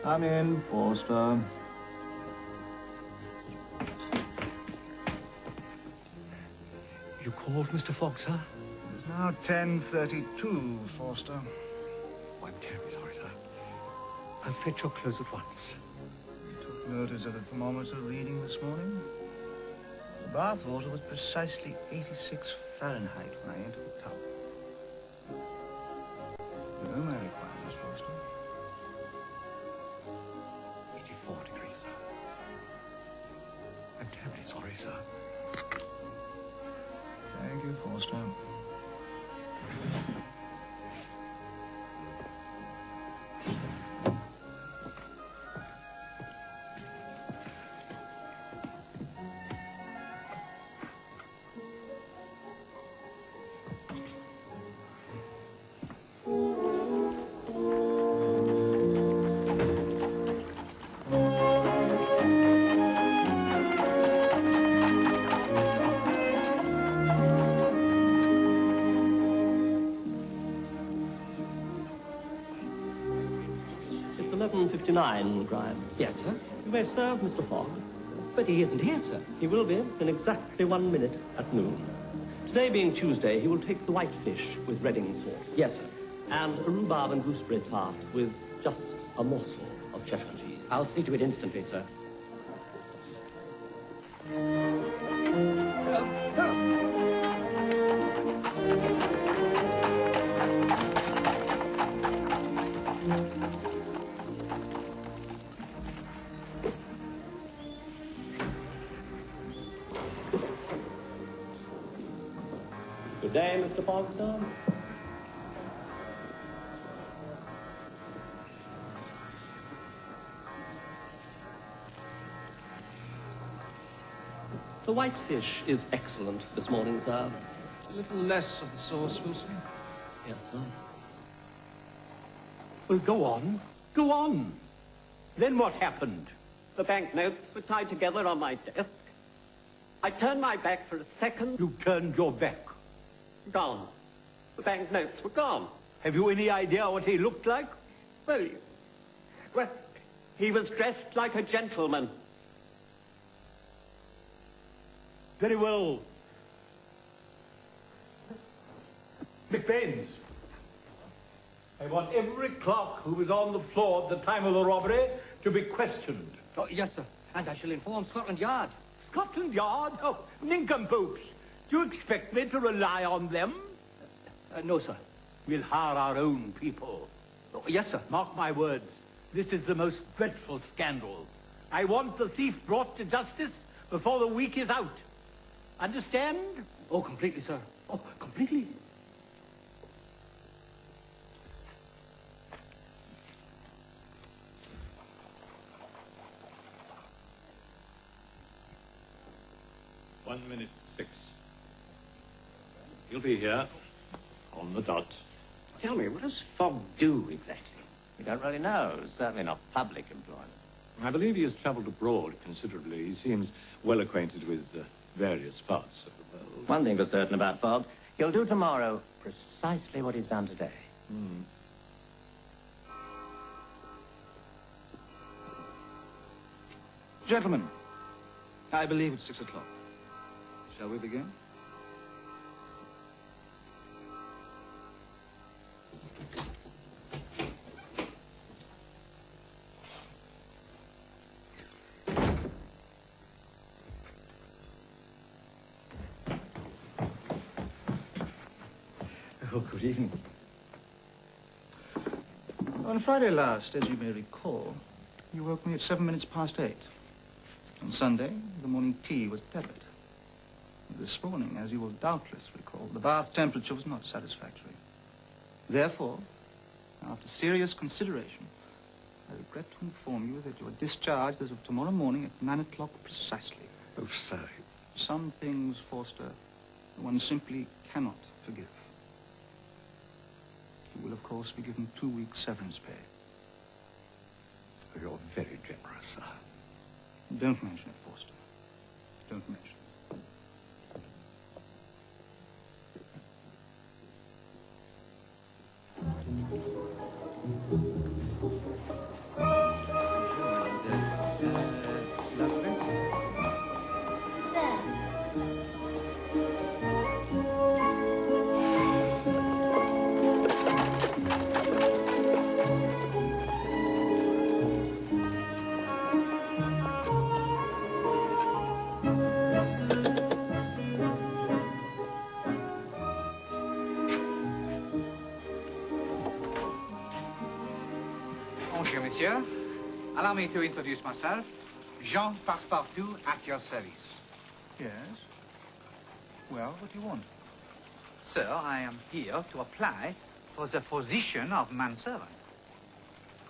Come in, Forster. You called, Mr. Fogg, sir? It is now 10:32, Forster. Oh, I'm terribly sorry, sir. I'll fetch your clothes at once. You took notice of the thermometer reading this morning? The bath water was precisely 86 Fahrenheit when I entered the tub. You know my requirements, Forster. 84 degrees, sir. I'm terribly sorry, sir. Thank you, Forster. It's 11:59, Grime. Yes, sir? You may serve Mr. Fogg. But he isn't here, sir. He will be in exactly 1 minute at noon. Today being Tuesday, he will take the white fish with Reading sauce. Yes, sir. And a rhubarb and gooseberry tart with just a morsel of Cheshire cheese. I'll see to it instantly, sir. Good day, Mr. Fogg, sir. The white fish is excellent this morning, sir. A little less of the sauce, Wilson. Yes, sir. Well, go on. Go on. Then what happened? The banknotes were tied together on my desk. I turned my back for a second. You turned your back. Gone. The banknotes were gone. Have you any idea what he looked like? Well, he was dressed like a gentleman. Very well. McBaines, I want every clerk who was on the floor at the time of the robbery to be questioned. Oh, yes, sir. And I shall inform Scotland Yard. Scotland Yard? Oh, nincompoops. Do you expect me to rely on them? No, sir. We'll hire our own people. Oh, yes, sir. Mark my words. This is the most dreadful scandal. I want the thief brought to justice before the week is out. Understand? Oh, completely, sir. Oh, completely. One minute, 6. He'll be here on the dot. Tell me, what does Fogg do exactly? We don't really know. Certainly not public employment. I believe he has travelled abroad considerably. He seems well acquainted with various parts of the world. One thing for certain about Fogg, he'll do tomorrow precisely what he's done today. Gentlemen, I believe it's 6 o'clock. Shall we begin? Oh, good evening. On Friday last, as you may recall, you woke me at 7 minutes past 8. On Sunday, the morning tea was tepid. This morning, as you will doubtless recall, the bath temperature was not satisfactory. Therefore, after serious consideration, I regret to inform you that you are discharged as of tomorrow morning at 9 o'clock precisely. Oh, sir. Some things, Forster, one simply cannot forgive. You will, of course, be given 2 weeks' severance pay. Oh, you're very generous, sir. Don't mention it, Forster. Don't mention it. you, monsieur. Allow me to introduce myself. Jean Passepartout at your service. Yes? Well, what do you want? Sir, I am here to apply for the position of manservant.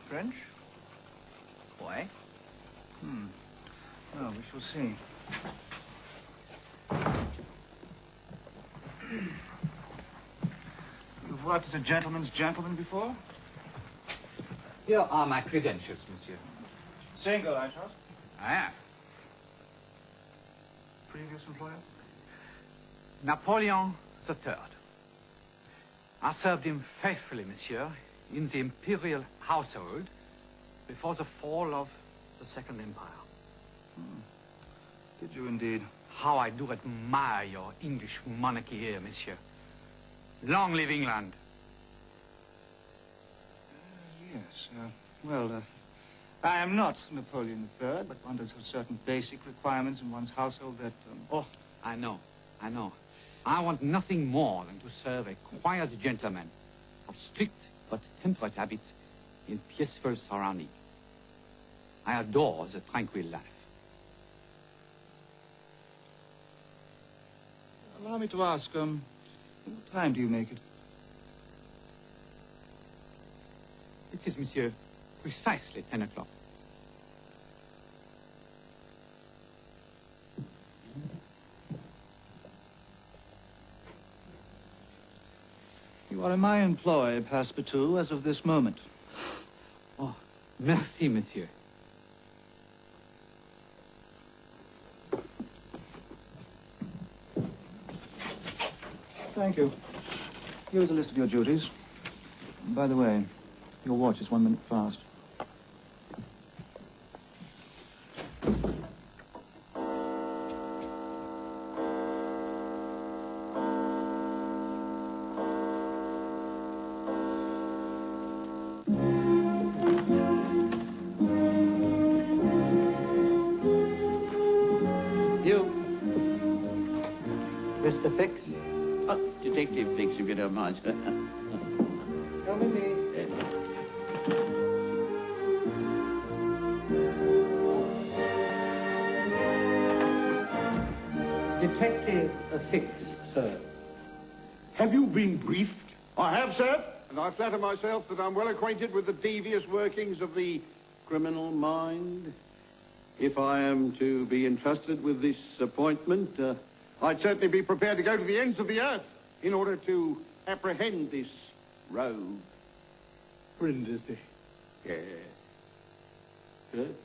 French? Why? Well, we shall see. You've worked as a gentleman's gentleman before? Here are my credentials, monsieur. Single, I trust. I am. Previous employer? Napoleon III. I served him faithfully, monsieur, in the imperial household before the fall of the Second Empire. Did you indeed? How I do admire your English monarchy here, monsieur. Long live England. Yes, well, I am not Napoleon III, but one does have certain basic requirements in one's household that, Oh, I know. I want nothing more than to serve a quiet gentleman of strict but temperate habits in peaceful surroundings. I adore the tranquil life. Allow me to ask, what time do you make it? It is, monsieur, precisely 10 o'clock. You are in my employ, Passepartout, as of this moment. Oh, merci, monsieur. Thank you. Here's a list of your duties. By the way, your watch is 1 minute fast. Mr. Fix? Oh, Detective Fix, if you don't mind, sir. Come in, Detective Fix, sir. Have you been briefed? I have, sir, and I flatter myself that I'm well acquainted with the devious workings of the criminal mind. If I am to be entrusted with this appointment, I'd certainly be prepared to go to the ends of the earth in order to apprehend this rogue. Brindisi. Yes. Good.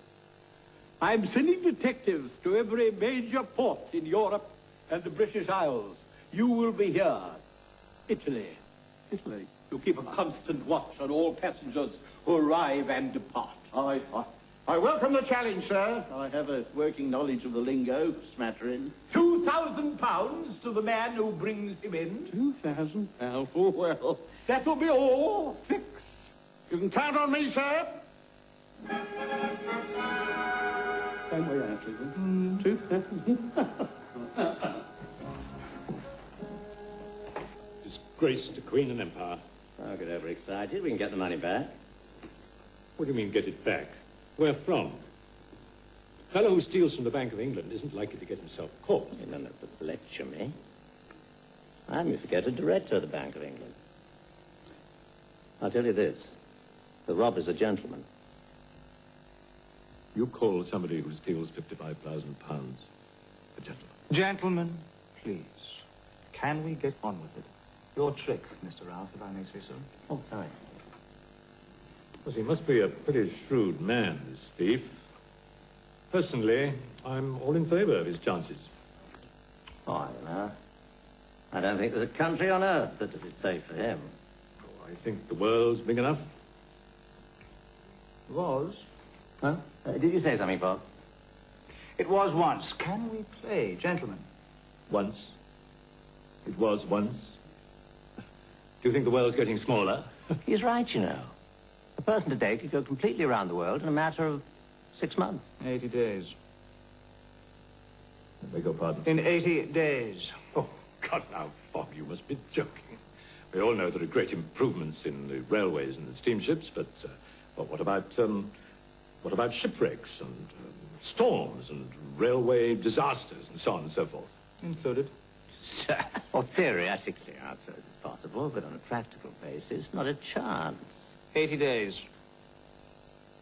I'm sending detectives to every major port in Europe and the British Isles. You will be here. Italy. Italy. To keep a constant watch on all passengers who arrive and depart. I welcome the challenge, sir. I have a working knowledge of the lingo, smattering. £2,000 to the man who brings him in. £2,000? Oh, well. That'll be all. Fix. You can count on me, sir. Same way out, is it? 2,000. Disgrace to Queen and Empire. Don't get overexcited. We can get the money back. What do you mean, get it back? Where from? The fellow who steals from the Bank of England isn't likely to get himself caught. You don't have to lecture me. I'm the forgetted director of the Bank of England. I'll tell you this. The robber's a gentleman. You call somebody who steals £55,000 a gentleman? Gentlemen, please. Can we get on with it? Your trick, Mr. Ralph, if I may say so. Oh, sorry. Well, he must be a pretty shrewd man, this thief. Personally, I'm all in favor of his chances. Oh, I don't know. I don't think there's a country on earth that would be safe for him. Oh, I think the world's big enough. Was? Huh? Did you say something, Bob? It was once. Can we play, gentlemen? Once. It was once. Do you think the world's getting smaller? He's right, you know. A person today could go completely around the world in a matter of 6 months. 80 days. I beg your pardon? In 80 days. Oh, God, now, Bob, you must be joking. We all know there are great improvements in the railways and the steamships, but Well, what about shipwrecks and storms and railway disasters and so on and so forth? Included. Well, theoretically, I suppose it's possible, but on a practical basis, not a chance. 80 days.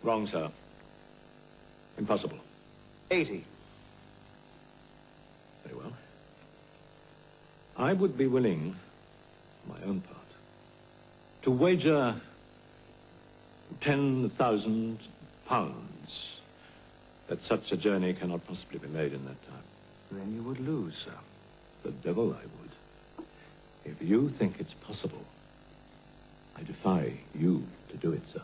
Wrong, sir. Impossible. 80. Very well. I would be willing, for my own part, to wager £10,000 that such a journey cannot possibly be made in that time. Then you would lose, sir. The devil I would. If you think it's possible, I defy you to do it, sir.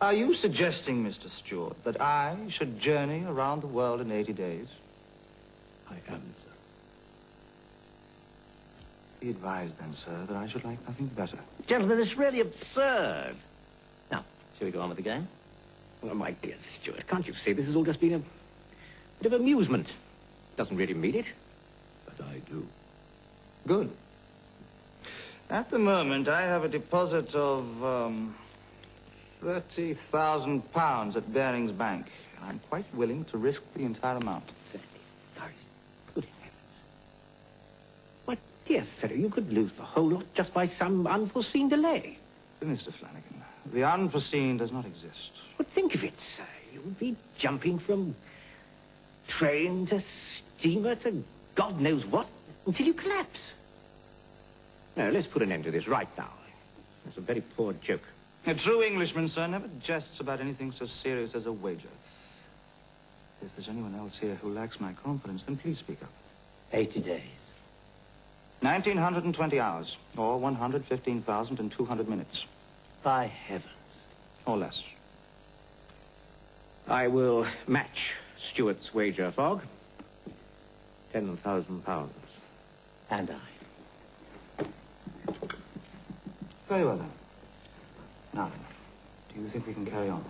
Are you suggesting, Mr. Stewart, that I should journey around the world in 80 days? I am, sir. Be advised, then, sir, that I should like nothing better. Gentlemen, it's really absurd. Now, shall we go on with the game? Oh, my dear Stuart, can't you see this has all just been a bit of amusement? Doesn't really mean it. But I do. Good. At the moment, I have a deposit of, £30,000 at Baring's Bank. And I'm quite willing to risk the entire amount. 30,000. Good heavens. My dear fellow, you could lose the whole lot just by some unforeseen delay. Mr. Flanagan, the unforeseen does not exist. But think of it, sir. You would be jumping from train to steamer to God knows what until you collapse. No, let's put an end to this right now. It's a very poor joke. A true Englishman, sir, never jests about anything so serious as a wager. If there's anyone else here who lacks my confidence, then please speak up. 80 days. 1,920 hours, or 115,200 minutes. By heavens. Or less. I will match Stuart's wager, Fogg. £10,000. And I. Very well, then. Now, then, do you think we can carry on?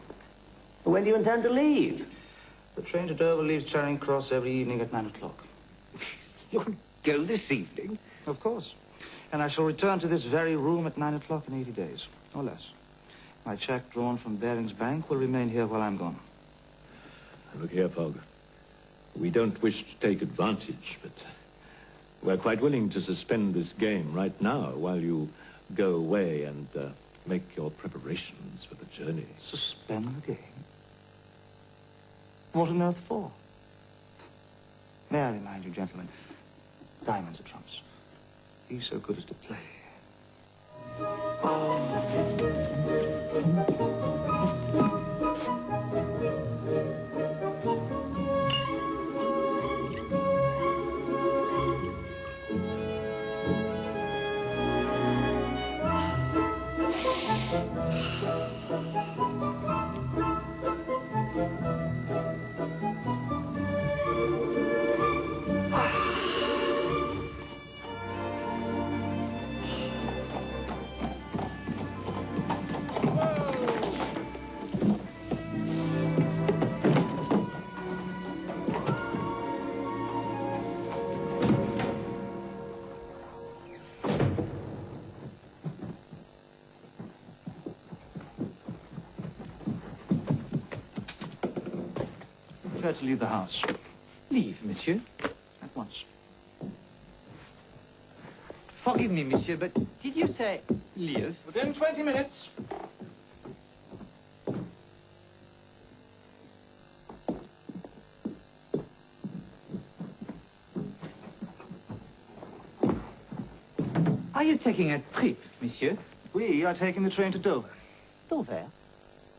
When do you intend to leave? The train to Dover leaves Charing Cross every evening at 9 o'clock. You'll go this evening? Of course. And I shall return to this very room at 9 o'clock in 80 days, or less. My cheque drawn from Baring's Bank will remain here while I'm gone. Look here, Fogg. We don't wish to take advantage, but we're quite willing to suspend this game right now while you go away and make your preparations for the journey. Suspend the game? What on earth for? May I remind you, gentlemen, diamonds are trumps. Be so good as to play. Prepare to leave the house. Leave, monsieur. At once. Forgive me, monsieur, but did you say leave? Within 20 minutes. Are you taking a trip, monsieur? We are taking the train to Dover. Dover?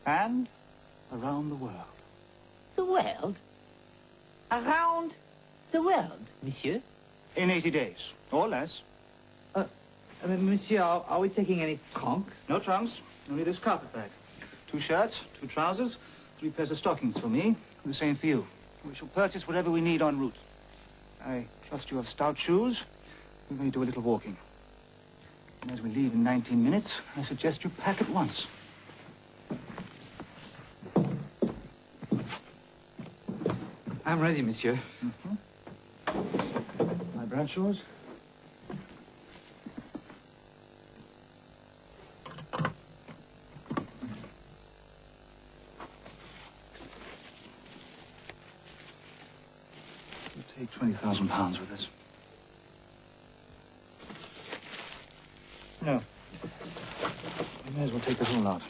And around the world. The world? Around the world, monsieur? In 80 days, or less. Monsieur, are we taking any trunk? No trunks, only this carpet bag. 2 shirts, 2 trousers, 3 pairs of stockings for me, the same for you. We shall purchase whatever we need en route. I trust you have stout shoes. We're going to do a little walking. And as we leave in 19 minutes, I suggest you pack at once. I'm ready, monsieur. My Bradshaws? take £20,000 with us. No. We may as well take the whole lot.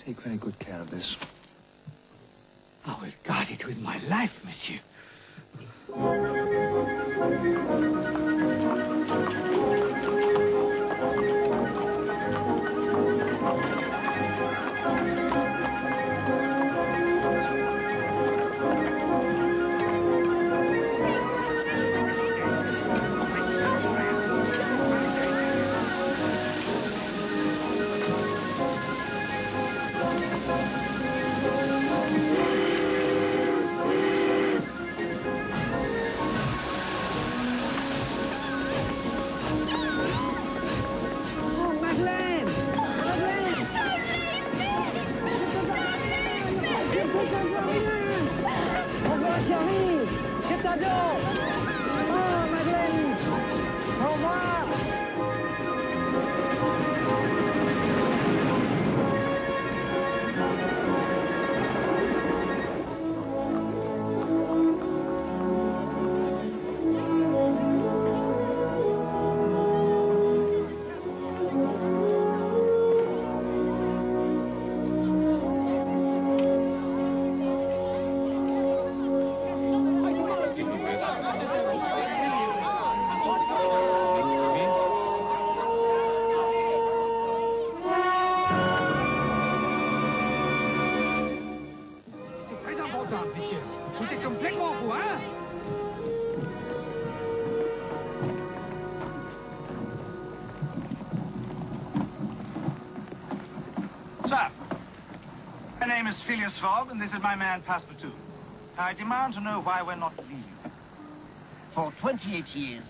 Take very good care of this. I will guard it with my life, monsieur. Sir, my name is Phileas Fogg, and this is my man, Passepartout. I demand to know why we're not leaving. For 28 years,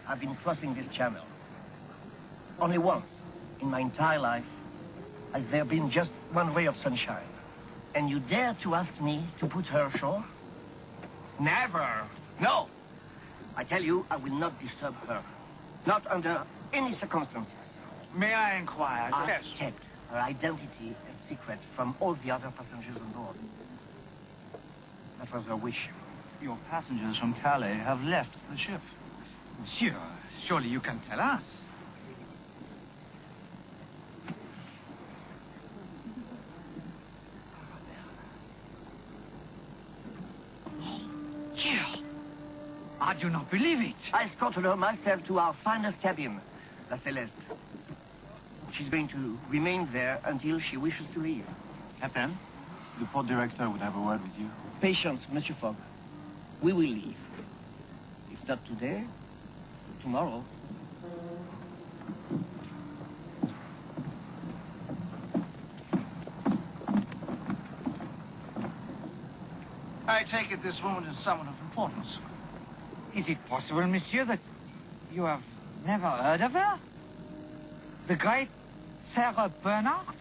I've been crossing this channel. Only once in my entire life has there been just one ray of sunshine. And you dare to ask me to put her ashore? Never. No. I tell you, I will not disturb her. Not under any circumstances. May I inquire? I kept her identity a secret from all the other passengers on board. That was her wish. Your passengers from Calais have left the ship. Monsieur, surely you can tell us. Here. I do not believe it. I escorted her myself to our finest cabin, La Celeste. She's going to remain there until she wishes to leave. Captain, the port director would have a word with you. Patience, Monsieur Fogg. We will leave. If not today, tomorrow. I take it this woman is someone of importance. Is it possible, monsieur, that you have never heard of her? The great Sarah Bernhardt?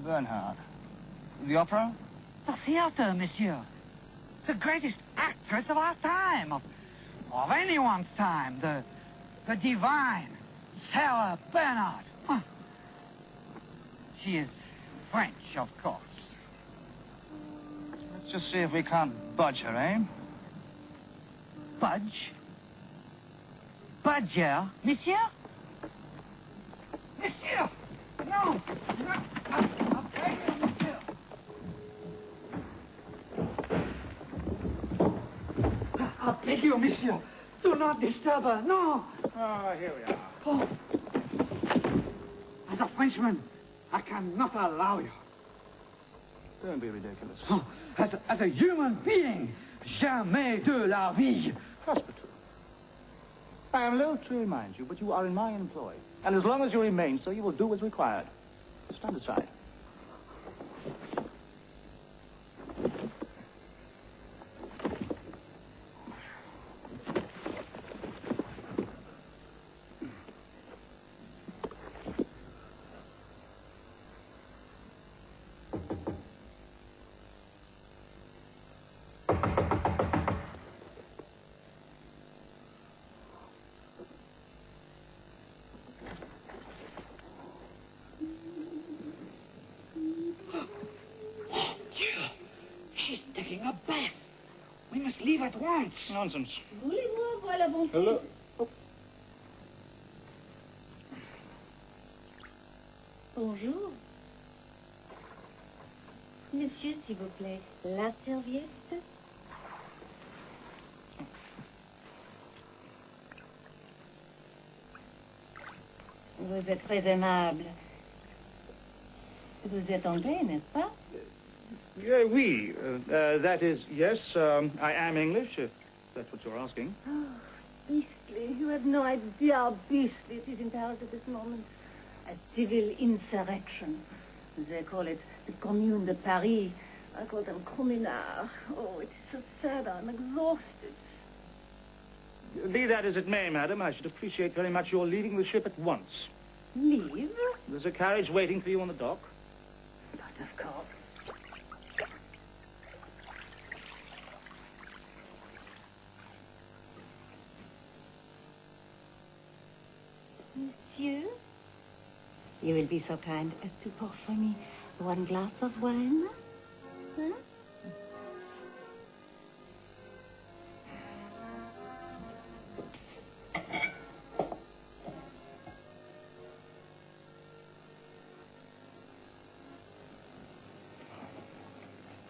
Bernhard. The opera? The theater, monsieur. The greatest actress of our time, of anyone's time. The divine Sarah Bernhardt. Huh. She is French, of course. Let's just see if we can't budge her, eh? Budge? Budge her, monsieur? Monsieur! No! I'll beg you, monsieur! I beg you, monsieur. Do not disturb her. No! Oh, here we are. Oh. As a Frenchman, I cannot allow you. Don't be ridiculous. Oh, as a human being, jamais de la vie. Passepartout. I am loath to remind you, but you are in my employ. And as long as you remain so, you will do as required. Stand aside. at once. Nonsense. Voulez-vous avoir la bonté? Hello. Bonjour. Monsieur, s'il vous plaît, la serviette? Vous êtes très aimable. Vous êtes anglais, n'est-ce pas? Oui. That is, yes, I am English, if that's what you're asking. Oh, beastly. You have no idea how beastly it is in Paris at this moment. A civil insurrection. They call it the Commune de Paris. I call them communards. Oh, it is so sad. I'm exhausted. Be that as it may, madam, I should appreciate very much your leaving the ship at once. Leave? There's a carriage waiting for you on the dock. But of course. Monsieur, you will be so kind as to pour for me one glass of wine? Huh?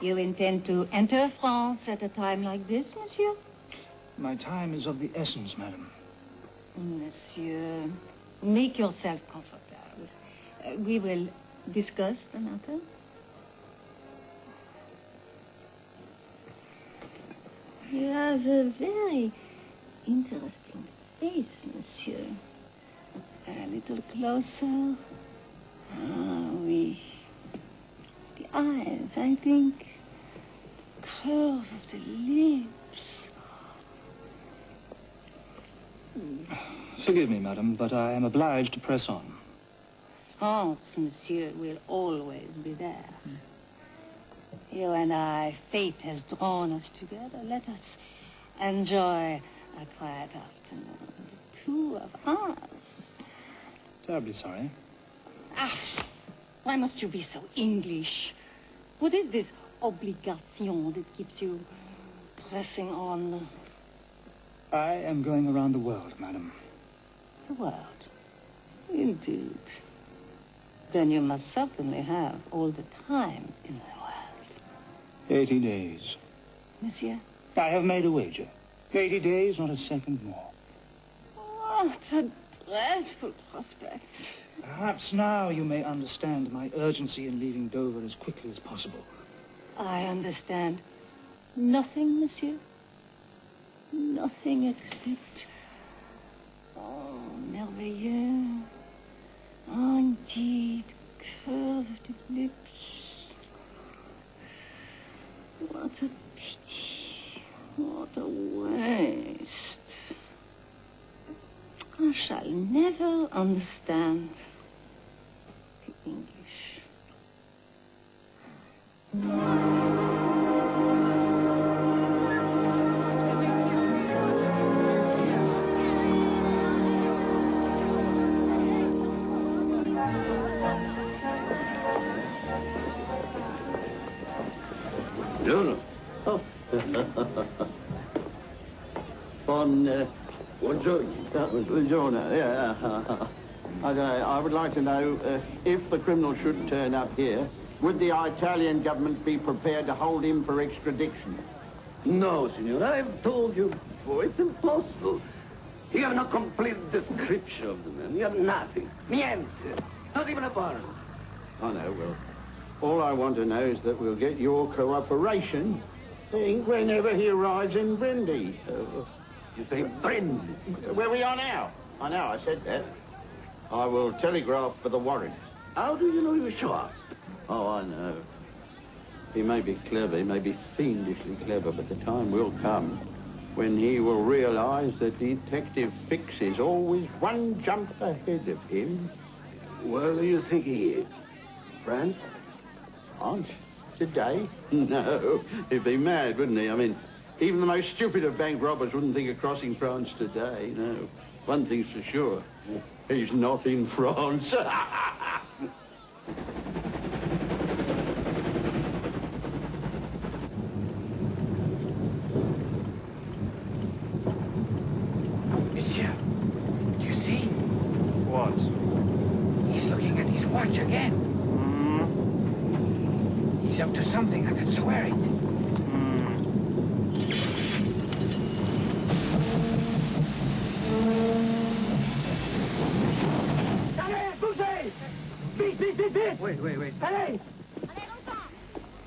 You intend to enter France at a time like this, monsieur? My time is of the essence, madam. Monsieur, make yourself comfortable. We will discuss the matter. You have a very interesting face, monsieur. A little closer. Ah, oui. The eyes, I think. Curve of the lips. Forgive me, madam, but I am obliged to press on. France, monsieur, will always be there. You and I, fate has drawn us together. Let us enjoy a quiet afternoon. The two of us. Terribly sorry. Ah, why must you be so English? What is this obligation that keeps you pressing on? I am going around the world, madam. The world? Indeed. Then you must certainly have all the time in the world. 80 days. Monsieur? I have made a wager. 80 days, not a second more. What a dreadful prospect. Perhaps now you may understand my urgency in leaving Dover as quickly as possible. I understand nothing, monsieur. Nothing except... Oh, merveilleux. Oh, indeed, curved lips. What a pity. What a waste. I shall never understand the English. Buongiorno. Oh. Buongiorno, yeah. I would like to know if the criminal should turn up here, would the Italian government be prepared to hold him for extradition? No, senor, I've told you before, it's impossible. You have no complete description of the man. You have nothing. Niente. Not even a warrant. I know, well, all I want to know is that we'll get your cooperation whenever he arrives in Brindy. You say Brindy? Where we are now. I know, I said that. I will telegraph for the warrant. How do you know he was sure? Oh, I know. He may be clever, he may be fiendishly clever, but the time will come when he will realize that Detective Fix is always one jump ahead of him. Where do you think he is? France? France? Today? No. He'd be mad, wouldn't he? I mean, even the most stupid of bank robbers wouldn't think of crossing France today, no. One thing's for sure. He's not in France. French again. He's up to something, I can swear it. Allez, bougez! Vite, vite, vite, vite! Wait. Allez!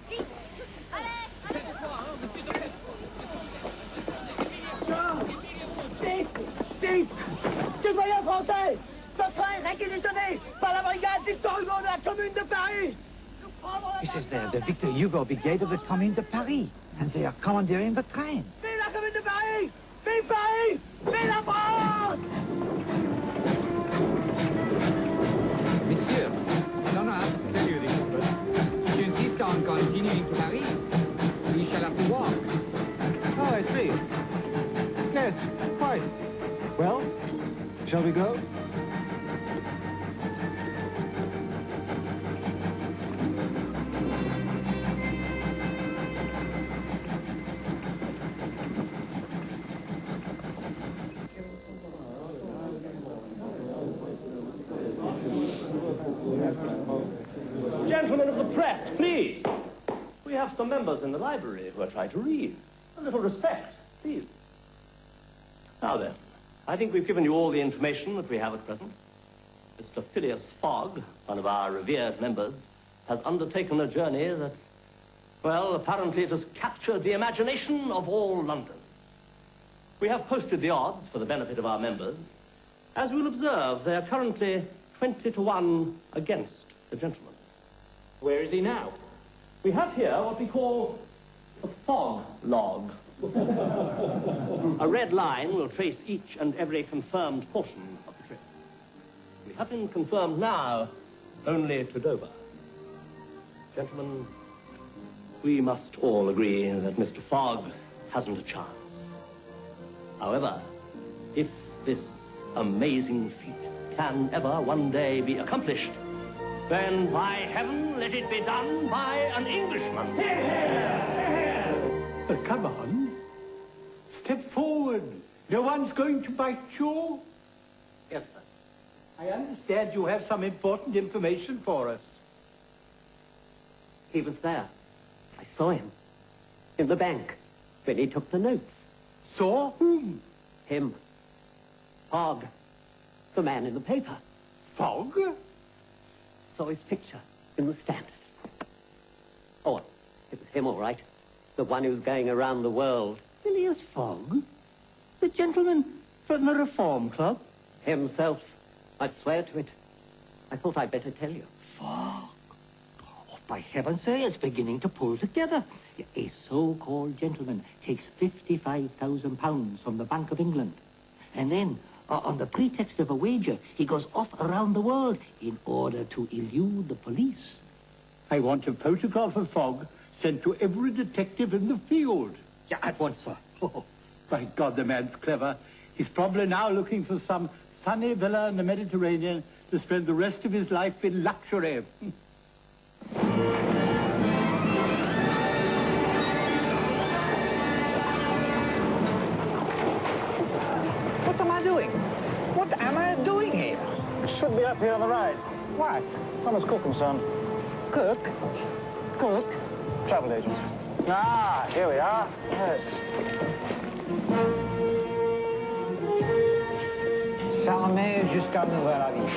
Vite! Citoyens français! Ce train est réquisitionné par la brigade Victor Hugo de la Commune de Paris! This is the Victor Hugo Brigade of the Commune de Paris, and they are commandeering the train. Vive la Commune de Paris! Vive Paris! Vive la France! Monsieur, I don't know how to tell you this, but if you insist on continuing to Paris, we shall have to walk. Oh, I see. Yes, quite. Well, shall we go? Gentlemen of the press, please. We have some members in the library who are trying to read. A little respect, please. Now then, I think we've given you all the information that we have at present. Mr. Phileas Fogg, one of our revered members, has undertaken a journey that, well, apparently it has captured the imagination of all London. We have posted the odds for the benefit of our members. As you will observe, they are currently 20 to 1 against the gentleman. Where is he now? We have here what we call a fog log. A red line will trace each and every confirmed portion of the trip. We have been confirmed now only to Dover. Gentlemen, we must all agree that Mr. Fogg hasn't a chance. However, if this amazing feat can ever one day be accomplished, then by heaven, let it be done by an Englishman. Come on. Step forward. No one's going to bite you. Yes, sir. I understand you have some important information for us. He was there. I saw him. In the bank. When he took the notes. Saw whom? Him. Fogg. The man in the paper. Fogg? Saw his picture in the Standard. Oh, it was him, all right. The one who's going around the world. Phileas Fogg? The gentleman from the Reform Club? Himself. I'd swear to it. I thought I'd better tell you. Fogg? Oh, by heavens, sir, it's beginning to pull together. A so-called gentleman takes £55,000 from the Bank of England. And then, on the pretext of a wager, he goes off around the world in order to elude the police. I want a photograph of Fogg sent to every detective in the field. Yeah, at once, sir. Oh, by God, the man's clever. He's probably now looking for some sunny villa in the Mediterranean to spend the rest of his life in luxury. What am I doing? What am I doing here? Should be up here on the right. What? Thomas Cook and Son. Cook? Cook? Travel agent. Ah, here we are. Yes. Fermé jusqu'à nouvel avis.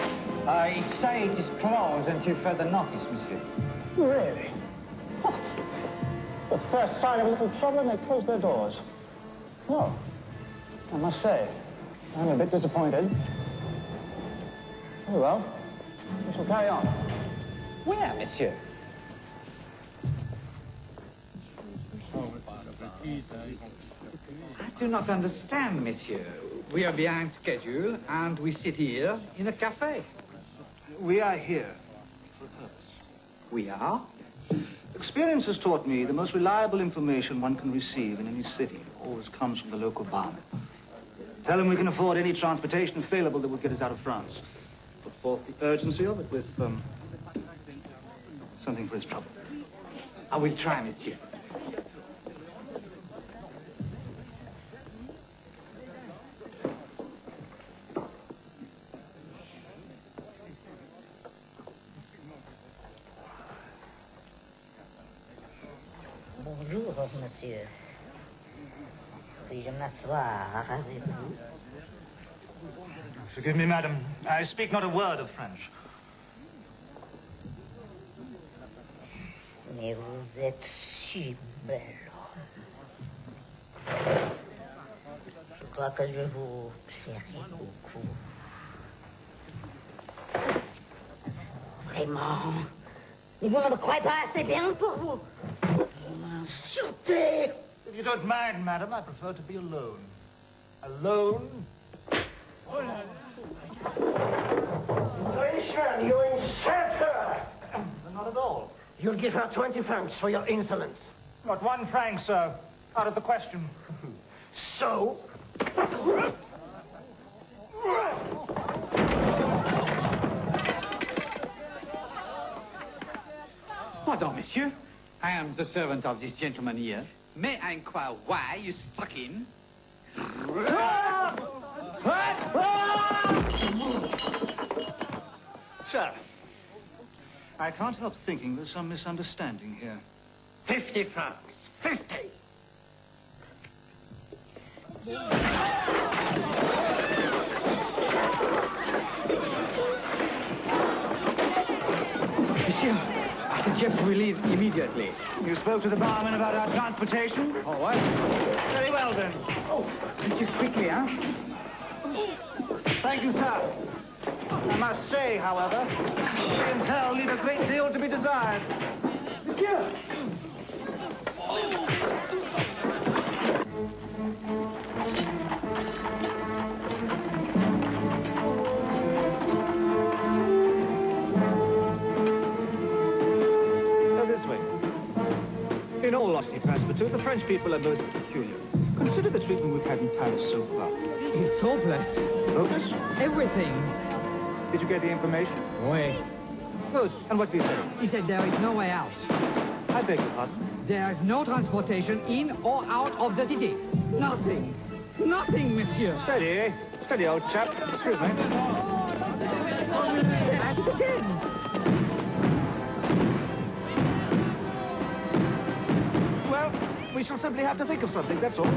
Each say it is closed until further notice, monsieur. Really? What? The first sign of a little trouble and they close their doors. Well, I must say, I'm a bit disappointed. Very well. We shall carry on. Where, monsieur? I do not understand, monsieur. We are behind schedule, and we sit here in a cafe. We are here for a purpose. We are? Experience has taught me the most reliable information one can receive in any city always comes from the local barman. Tell him we can afford any transportation available that will get us out of France. Put forth the urgency of it with, something for his trouble. I will try, monsieur. Bonjour, monsieur. Puis-je m'asseoir avec vous? Forgive me, madam. I speak not a word of French. Mais vous êtes si belle. Je crois que je vous plairai beaucoup. Vraiment. Mais vous ne me croyez pas assez bien pour vous. Sûreté. If you don't mind, madam, I prefer to be alone. Alone? Policeman, you insult her! Not at all. You'll give her 20 francs for your insolence. Not 1 franc, sir. Out of the question. So? Pardon, monsieur. I am the servant of this gentleman here. May I inquire why you struck him? Sir, I can't help thinking there's some misunderstanding here. 50 francs. 50. Monsieur, I suggest we leave immediately. You spoke to the barman about our transportation? Oh, what? Very well, then. Oh, monsieur, quickly, huh? Thank you, sir. I must say, however, clientele leave a great deal to be desired. Monsieur! This way. In all honesty, Passepartout, the French people are most peculiar. Consider the treatment we've had in Paris so far. It's hopeless. Hopeless? Everything. Did you get the information? Oui. Good. And what did he say? He said there is no way out. I beg your pardon? There is no transportation in or out of the city. Nothing. Nothing, monsieur. Steady, eh? Steady, old chap. Excuse me. At it again. Well, we shall simply have to think of something, that's all.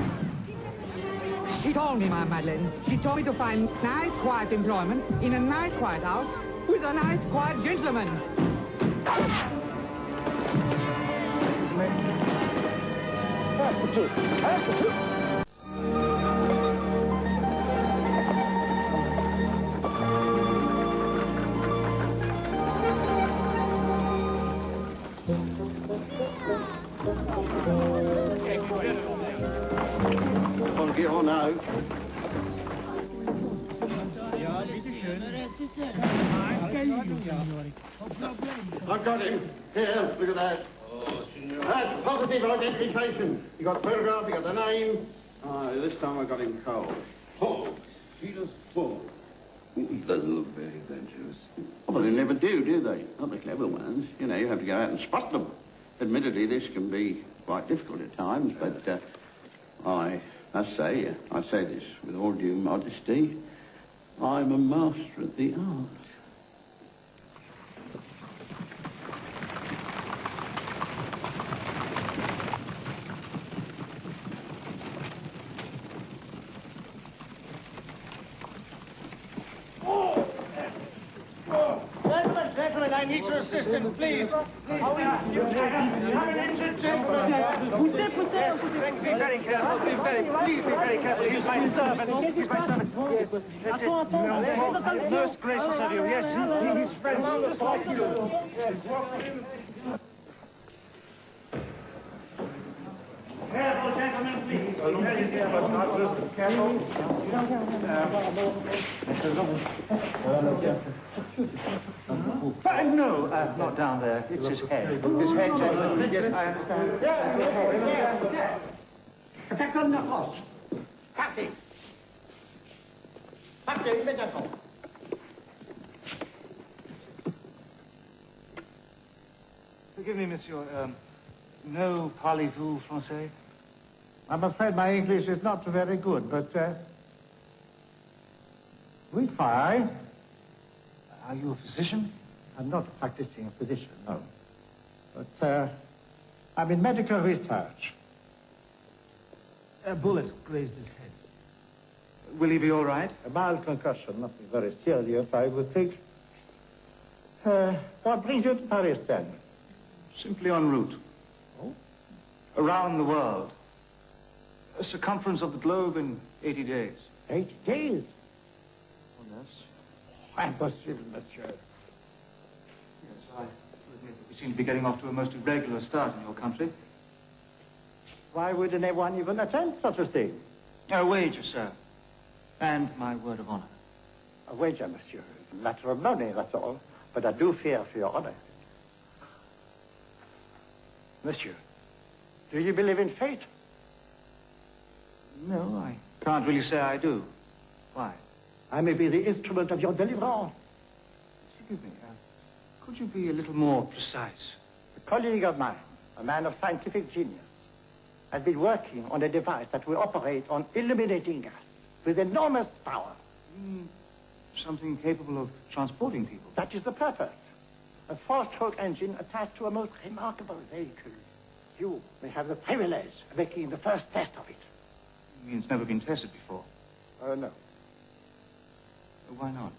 She told me, my Madeleine, she told me to find nice, quiet employment in a nice, quiet house with a nice, quiet gentleman. On get on now. I've got him. Here, look at that. That's positive identification. You got the photograph, you got the name. This time I got him cold. Paul. Peter Paul. He doesn't look very adventurous. Well, they never do they? Not the clever ones. You know, you have to go out and spot them. Admittedly, this can be quite difficult at times, but I say this with all due modesty, I'm a master of the art. Gentlemen, I need your assistance, please. Hold on. You have an injured gentleman. Be very careful. Please be very careful. He's my servant. He's my servant. Yes. That's it. Most gracious of you. Yes, he's friends like you. Careful, gentlemen, please. Be very careful. No, not down there. It's his head. His head, gentlemen. Yes, I understand. Attack on the horse. Parti. Parti, immédiatement. Forgive me, monsieur. No parlez-vous français? I'm afraid my English is not very good, but we try. Are you a physician? I'm not a practicing physician, no. But I'm in medical research. A bullet grazed his head. Will he be all right? A mild concussion, nothing very serious, I would think. What brings you to Paris, then? Simply en route. Oh? Around the world. A circumference of the globe in 80 days. 8 days? Oh, yes. Impossible, monsieur. Yes, I admit that we seem to be getting off to a most irregular start in your country. Why would anyone even attempt such a thing? A wager, sir. And my word of honor. A wager, monsieur. It's a matter of money, that's all. But I do fear for your honor. Monsieur, do you believe in fate? No, I can't really say I do. Why? I may be the instrument of your deliverance. Excuse me, could you be a little more precise? A colleague of mine, a man of scientific genius, has been working on a device that will operate on illuminating gas with enormous power. Something capable of transporting people. That is the purpose. A four-stroke engine attached to a most remarkable vehicle. You may have the privilege of making the first test of it. You mean it's never been tested before? Oh, no. Why not?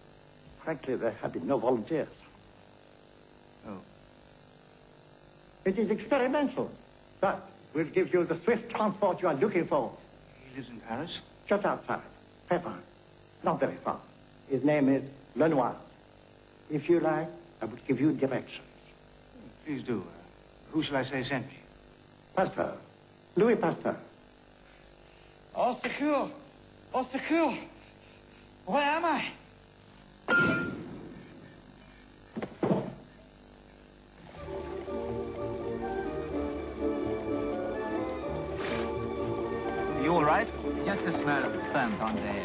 Frankly, there have been no volunteers. Oh. It is experimental, but will give you the swift transport you are looking for. He lives in Paris? Just outside. Pepper. Not very far. His name is Lenoir. If you like, I would give you directions. Please do. Who shall I say sent me? Pasteur. Louis Pasteur. Au secours! Au secours! Where am I? Are you all right? Just a smell of thump on the head.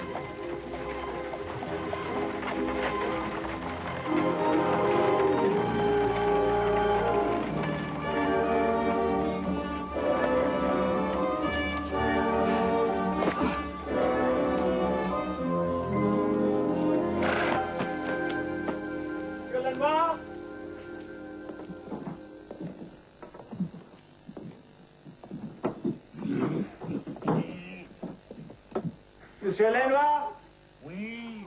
Monsieur Lenoir? Oui.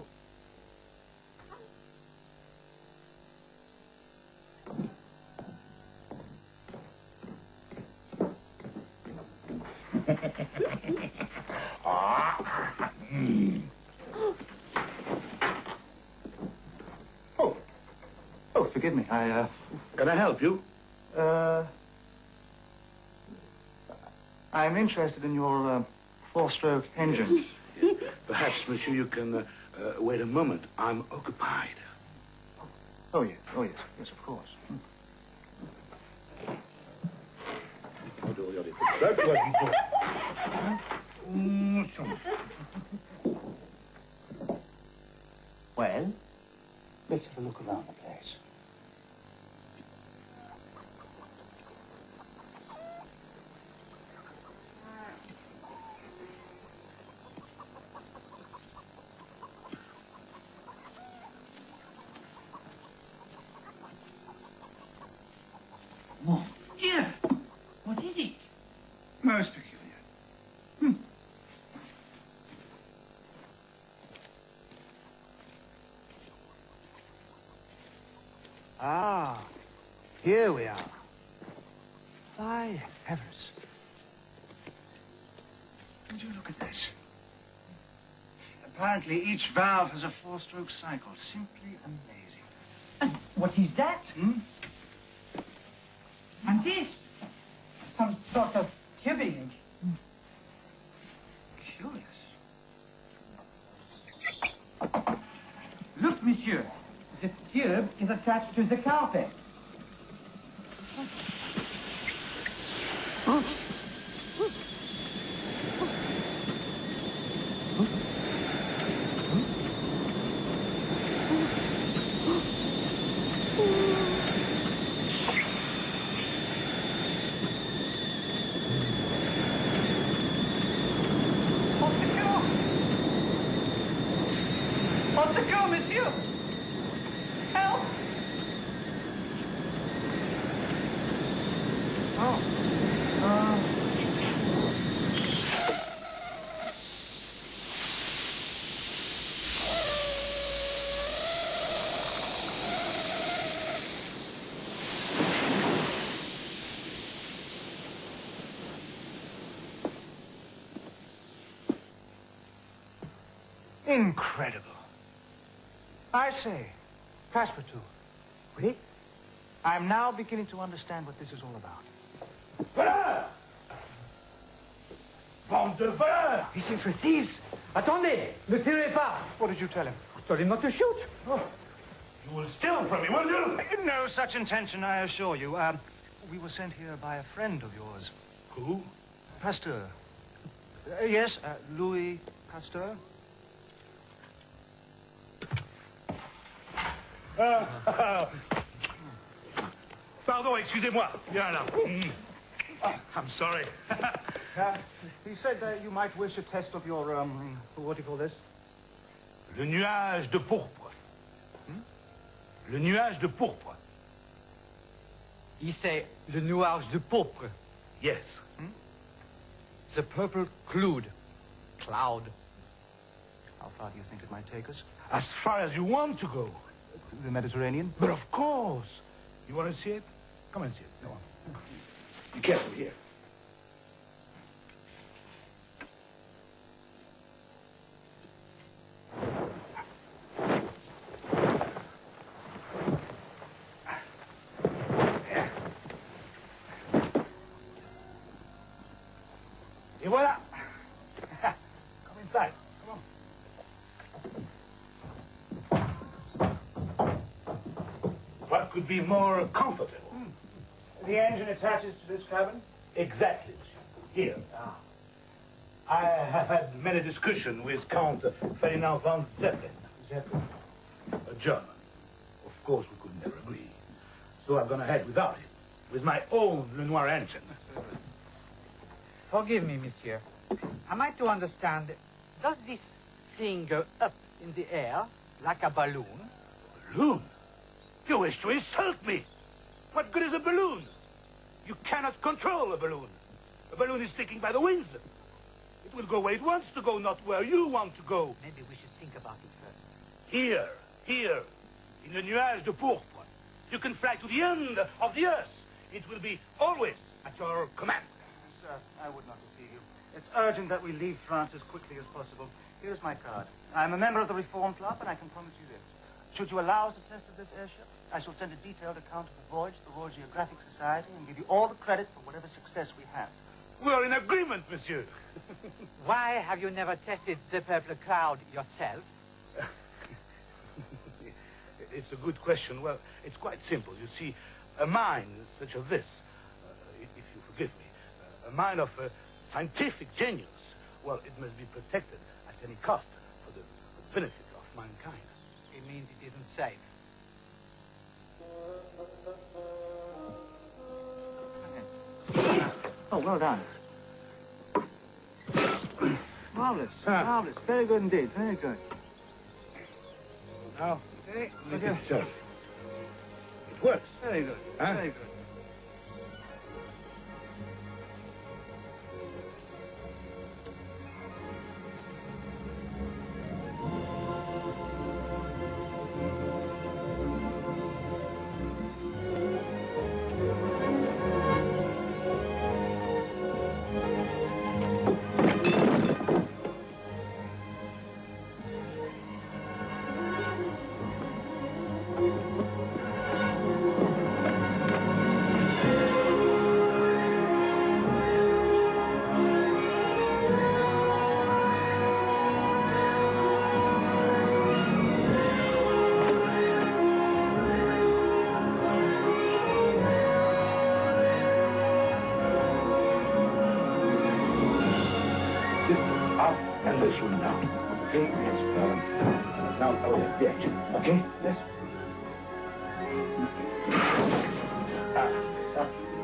Oh, forgive me. Can I help you? I'm interested in your four-stroke engine. Perhaps, monsieur, you can wait a moment. I'm occupied. Oh, yes. Oh, yes. Yes, of course. Well, let's have a look around the place. Mon Dieu! What is it? Most peculiar. Ah, here we are. By heavens. Would you look at this? Apparently, each valve has a four-stroke cycle. Simply amazing. And what is that? And this? Some sort of tubing. Curious. Look, monsieur. The tube is attached to the carpet. What's the go, monsieur? Help! Incredible. I say, Passepartout. Oui? I'm now beginning to understand what this is all about. Voleurs! Bande de voleurs! He thinks we're thieves. Attendez! Ne tirez pas! What did you tell him? I told him not to shoot. Oh. You will steal from me, will you? No such intention, I assure you. We were sent here by a friend of yours. Who? Pasteur. Yes, Louis Pasteur. Pardon, excusez-moi. Viens là. I'm sorry. He said you might wish a test of your, what do you call this? Le nuage de pourpre. Le nuage de pourpre. He say le nuage de pourpre. Yes. The purple cloud. Cloud. How far do you think it might take us? As far as you want to go. The Mediterranean? But of course. You want to see it? Come and see it. Go on. Be careful here. Et voilà. Come inside. Come on. What could be more comfortable? The engine attaches to this cabin? Exactly. Here. I have had many discussions with Count Ferdinand von Zeppelin. Zeppelin? A German. Of course, we could never agree. So I've gone ahead without it, with my own Le Noir engine. Forgive me, monsieur. Am I to understand, does this thing go up in the air like a balloon? Balloon? You wish to insult me? What good is a balloon? You cannot control a balloon. A balloon is taken by the winds. It will go where it wants to go, not where you want to go. Maybe we should think about it first. Here, in the nuage de pourpre. You can fly to the end of the earth. It will be always at your command. Sir, I would not deceive you. It's urgent that we leave France as quickly as possible. Here's my card. I'm a member of the Reform Club, and I can promise you this. Should you allow us a test of this airship, I shall send a detailed account of the voyage to the Royal Geographic Society and give you all the credit for whatever success we have. We are in agreement, monsieur. Why have you never tested the purple cloud yourself? It's a good question. Well, it's quite simple. You see, a mine such as this, if you forgive me, a mine of scientific genius, well, it must be protected at any cost for the benefit of mankind. It means it isn't safe. Oh, well done. Marvelous. Marvelous. Very good indeed. Very good. Now, Okay. look at it. It works. Very good. Huh? Very good. And this one now. Okay? Yes. Now, the engine. Okay? Yes.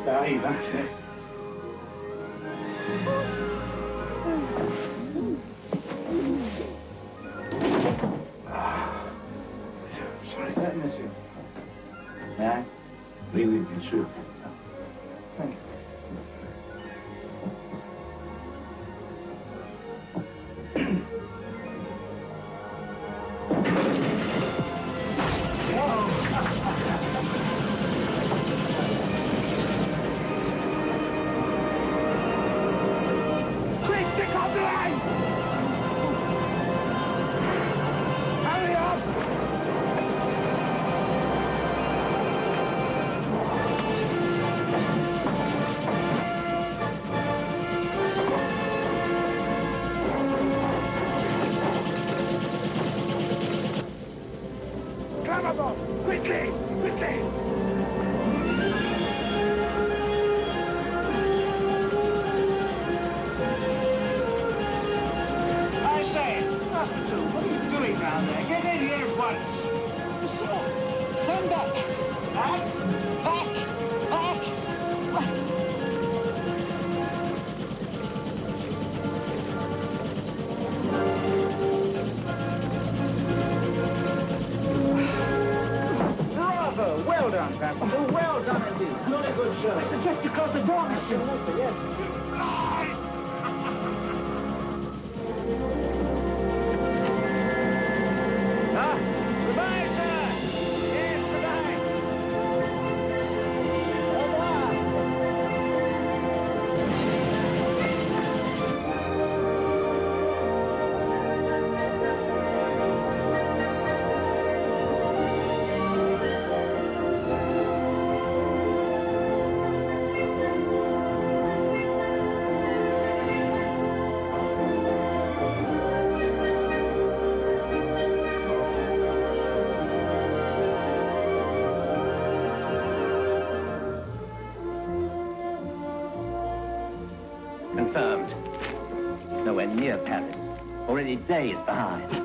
Ça arrive, hein? Yes. Sorry. Monsieur. Hein? Oui, oui, bien sûr. Thank you. Vamos! Quickly! Quickly! I say, Master Two, what are you doing down there? Get in here at once. Stand back! Back? Back! Back! Bravo! Well done, Master Two. Well done indeed. Jolly good show. Just across the door, Mr. Yes. Goodbye, sir! Yes, goodbye! Confirmed. Nowhere near Paris. Already days behind.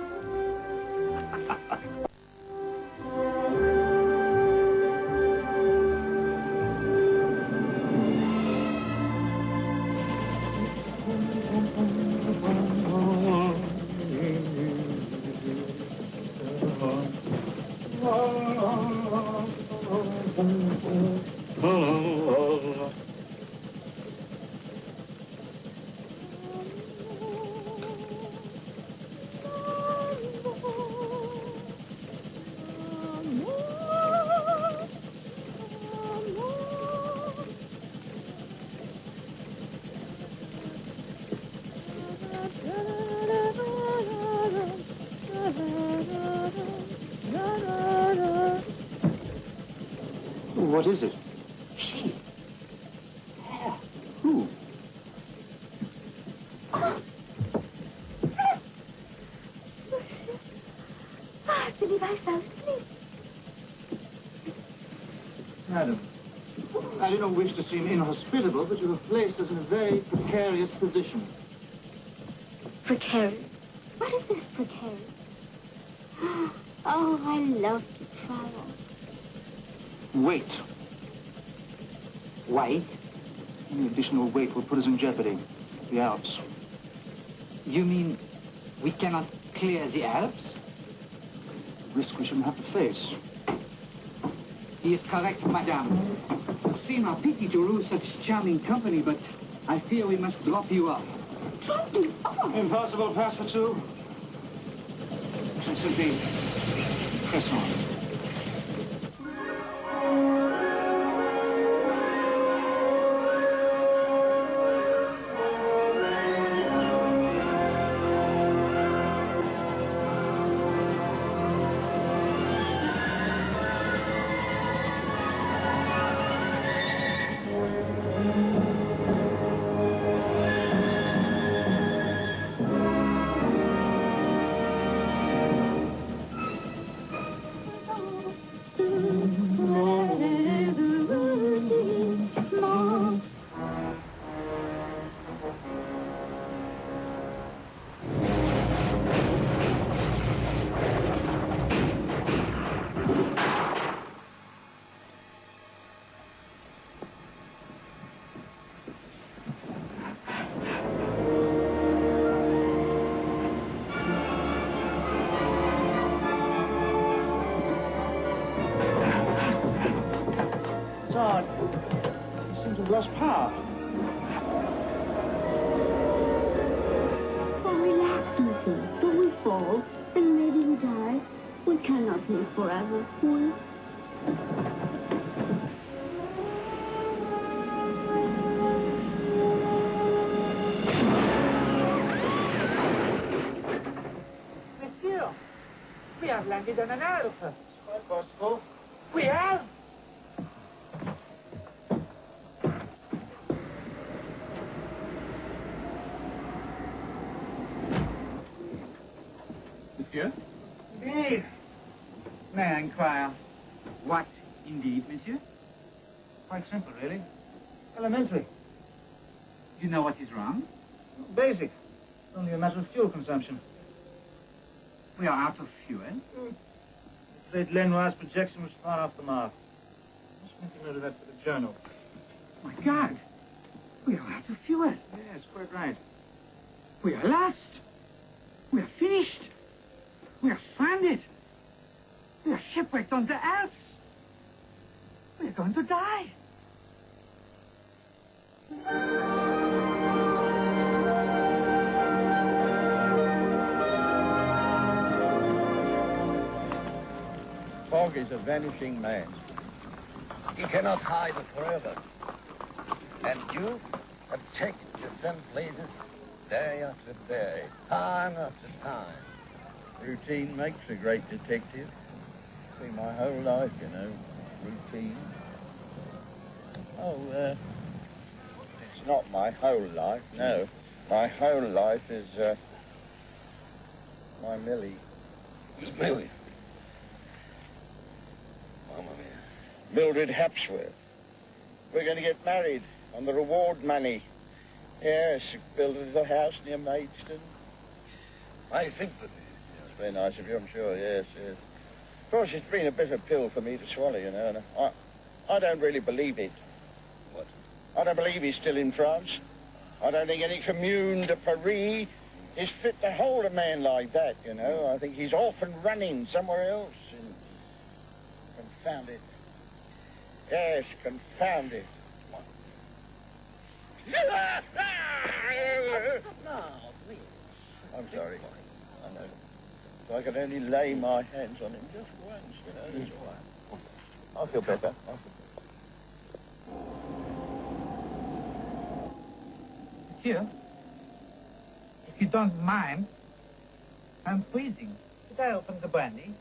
What is it? She. Who? I believe I fell asleep. Madam, I do not wish to seem inhospitable, but you have placed us in a very precarious position. Precarious? What is this precarious? Oh, I love to travel. Wait. Wait. Any additional weight will put us in jeopardy. The Alps. You mean we cannot clear the Alps? A risk we shouldn't have to face. He is correct, madame. It seems a pity to lose such charming company, but I fear we must drop you off. Drop me off? Impossible, Passepartout. We shall simply press on. Zard, you seem to have lost power. Oh, relax, monsieur. So we fall, and maybe we die. We cannot live forever, we? Monsieur, we have landed on an Alp. Quite possible. We have? Monsieur? Indeed. May I inquire what indeed, monsieur? Quite simple, really. Elementary. You know what is wrong? Basic. Only a matter of fuel consumption. We are out of fuel. Late Lenoir's projection was far off the mark. Just make a note of that for the journal. My God! We are out of fuel. Yes, quite right. We are lost. We are finished. We are stranded. We are shipwrecked on the Alps. We are going to die. Fog is a vanishing man. He cannot hide forever. And you have checked the same places day after day, time after time. Routine makes a great detective. It's been my whole life, you know, routine. Oh, it's not my whole life, no. My whole life is, my Millie. Who's Millie? Mamma mia. Mildred Hapsworth. We're going to get married on the reward money. Yes, build a little house near Maidstone. My sympathy. It's very nice of you, I'm sure, yes, yes. Of course, it's been a bitter pill for me to swallow, you know, and I don't really believe it. What? I don't believe he's still in France. I don't think any commune de Paris is fit to hold a man like that, you know. I think he's off and running somewhere else. And confound it. Yes, confound it. No, please. I'm sorry. I know. If I could only lay my hands on him just once, you know, that's all right. I'll feel better. Monsieur, if you don't mind, I'm freezing. Could I open the brandy?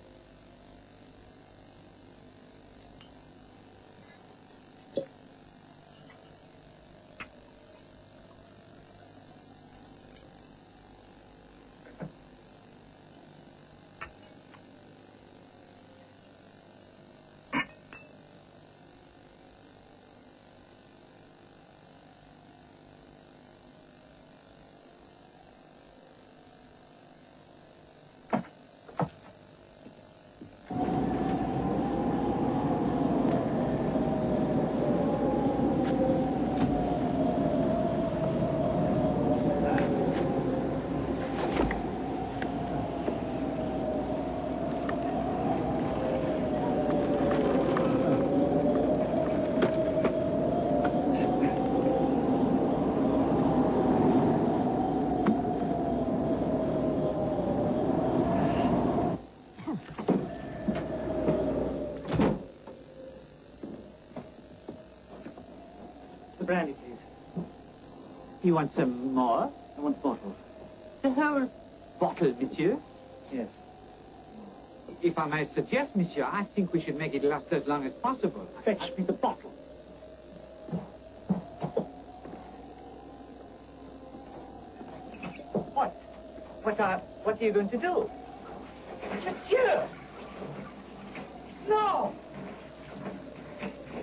Brandy, please. You want some more? I want bottle. The whole bottle, monsieur? Yes. If I may suggest, monsieur, I think we should make it last as long as possible. Fetch me the bottle. What? What are you going to do? Monsieur! No!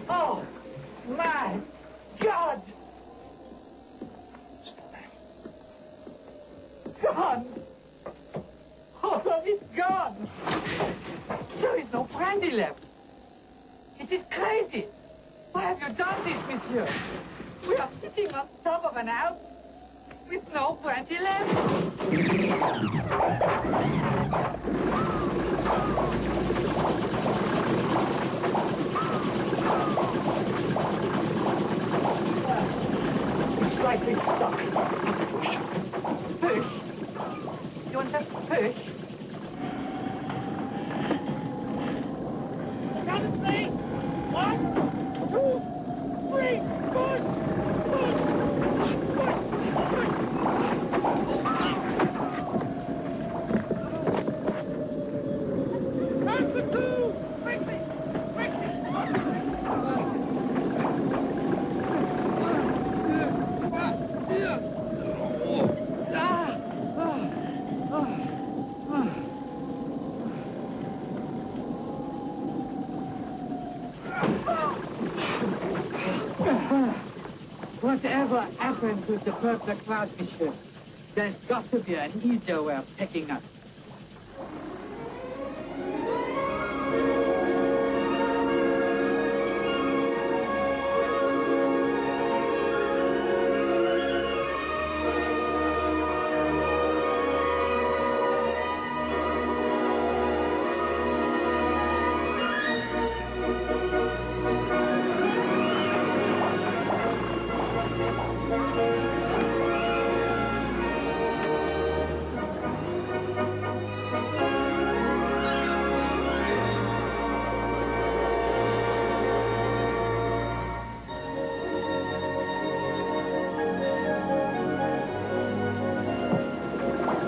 Oh, my God! Gone! All of it gone! There is no brandy left. It is crazy. Why have you done this, monsieur? We are sitting on top of an Alp with no brandy left. Slightly stuck. Push. You want to push? Count of 3. 1, 2, 3. Push! Push! Push! Whatever happened to the purple cloud, monsieur? There's got to be an easier way of picking us.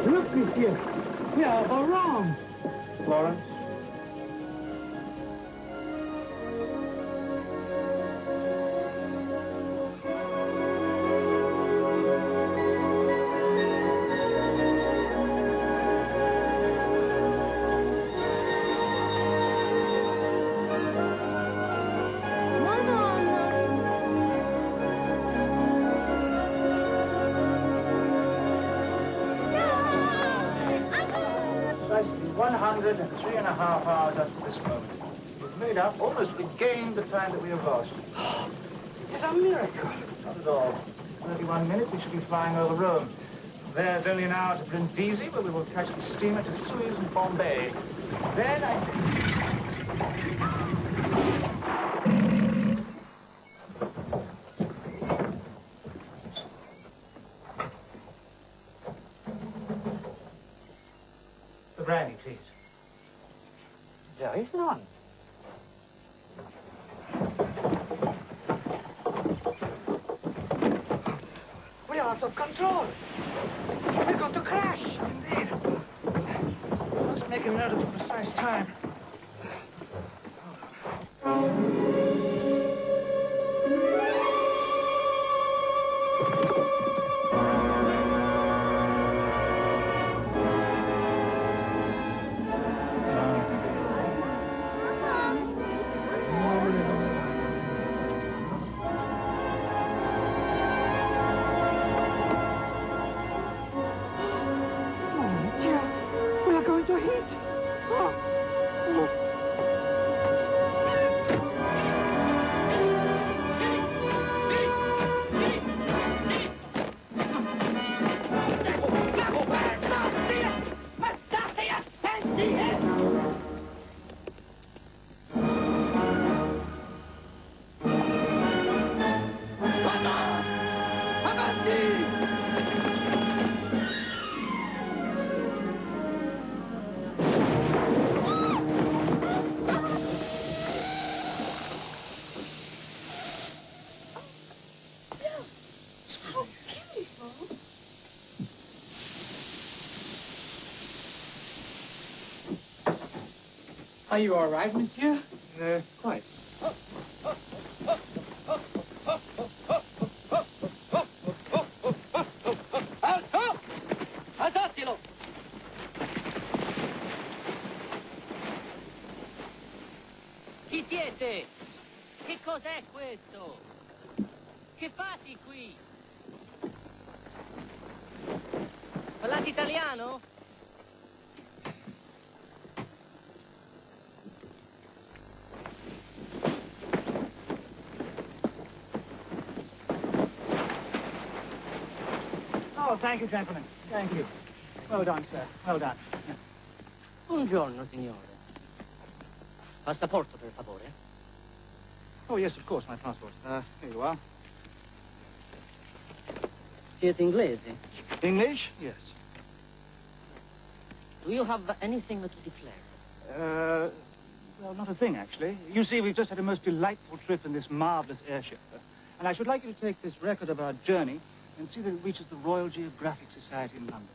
Look, monsieur. We are all wrong. Florence? Precisely 103.5 hours up to this moment. We've made up, almost regained the time that we have lost. It's a miracle. Not at all. 31 minutes, we should be flying over Rome. There's only an hour to Brindisi, where we will catch the steamer to Suez and Bombay. Then The brandy, please. There is none. We are out of control. We're going to crash. Indeed. We must make a note of the precise time. We are going to hit. How beautiful. Are you all right, monsieur? Quite. Alzatelo! Chi siete? Che cos'è questo? Che fate qui? Parlate italiano? Oh, thank you, gentlemen. Thank you. Well done, sir. Well done. Buongiorno, signore. Passaporto, per favore. Oh, yes, of course, my passport. Here you are. Siete inglesi? English? Yes. Do you have anything to declare? Well, not a thing, actually. You see, we've just had a most delightful trip in this marvelous airship. And I should like you to take this record of our journey and see that it reaches the Royal Geographic Society in London.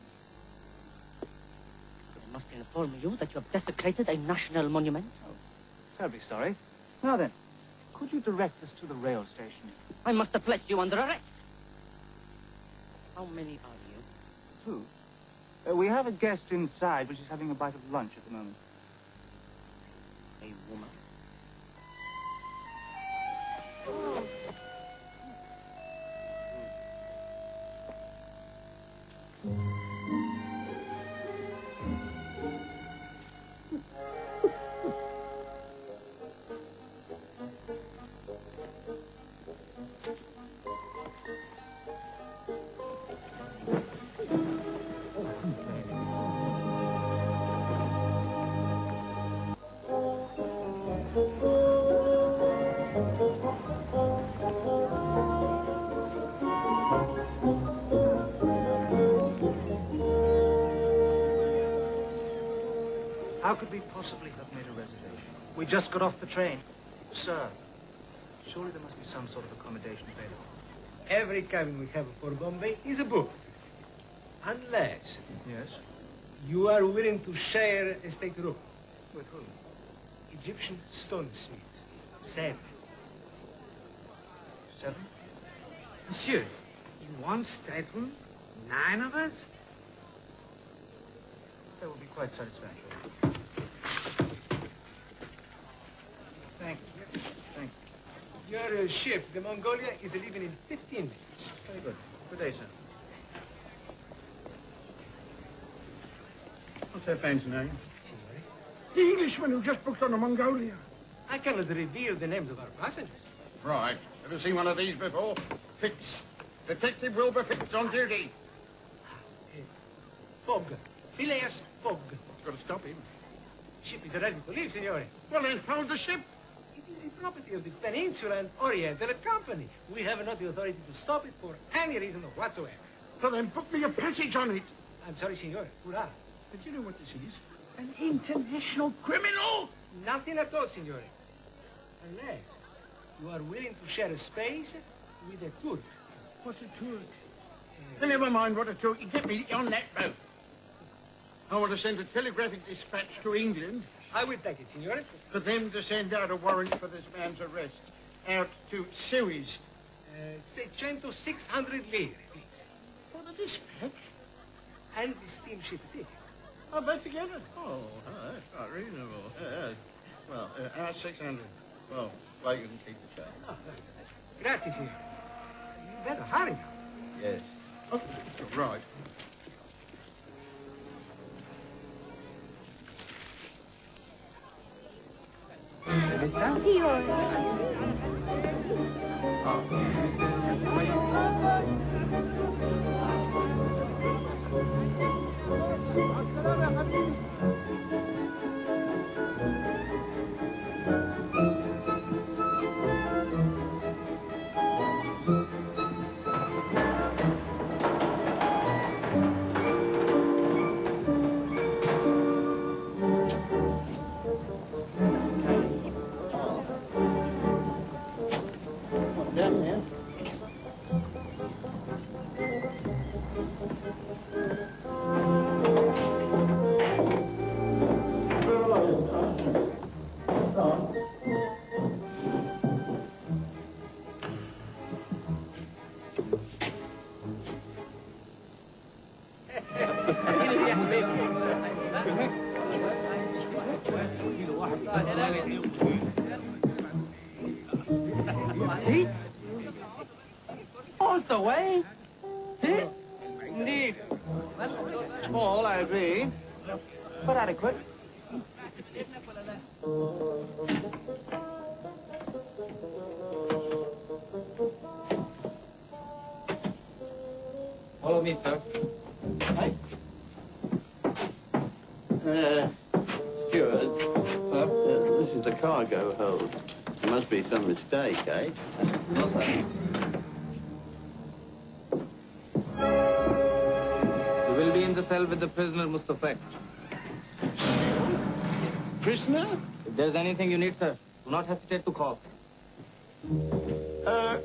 I must inform you that you have desecrated a national monument. Oh, terribly sorry. Now then, could you direct us to the rail station? I must place you under arrest. How many are you? 2. We have a guest inside, but she's having a bite of lunch at the moment. A woman? possibly have made a reservation? We just got off the train. Sir, surely there must be some sort of accommodation available. Every cabin we have for Bombay is booked. Unless... Yes? You are willing to share a state room. With whom? Egyptian stonesmiths. 7. 7? Monsieur, in one stateroom, 9 of us? That will be quite satisfactory. Thank you. Thank you. Your ship, the Mongolia, is leaving in 15 minutes. Very good. Good day, sir. What's that fancy name? Signore, The Englishman who just booked on the Mongolia. I cannot reveal the names of our passengers. Right. Ever seen one of these before? Fitz. Detective Wilbur Fitz on duty. Fogg. Phileas Fogg. Got to stop him. Ship is ready to leave, Signore. Well, then hold the ship. It is the property of the Peninsula and Oriental Company. We have not the authority to stop it for any reason whatsoever. Well, then book me a passage on it. I'm sorry, Signore. Hurrah. But you know what this is? An international criminal. Nothing at all, Signore. Unless you are willing to share a space with a Turk. What's a Turk? Never mind what a Turk. You get me on that boat. I want to send a telegraphic dispatch to England. I will take it, Signore. For them to send out a warrant for this man's arrest. Out to Suez. Say 600 lire, please. For the dispatch? And the steamship ticket. Oh, both together? Oh, that's not reasonable. Well, 600. Well, you can keep the change. Oh, grazie, Signore. You better hurry now. Yes. Oh, right. See? All the way. See? Indeed. Small, I agree, but adequate. Follow me, sir. Steward, this is the cargo hold. There must be some mistake, eh? No, sir. You will be in the cell with the prisoner, Mustafak. Prisoner? If there's anything you need, sir, do not hesitate to call. Steward!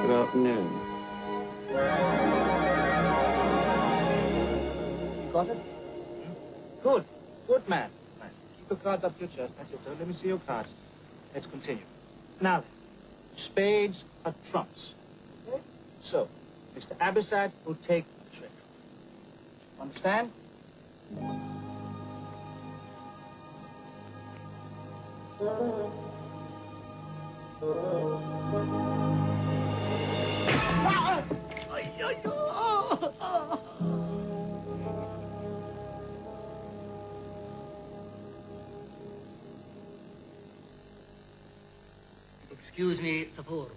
Good afternoon. You got it? Good. Good, man. Keep your cards up to your chest. That's it. Let me see your cards. Let's continue. Now then, spades are trumps. Okay? So, Mr. Abbassad will take the trick. Understand? Excuse me, Safar.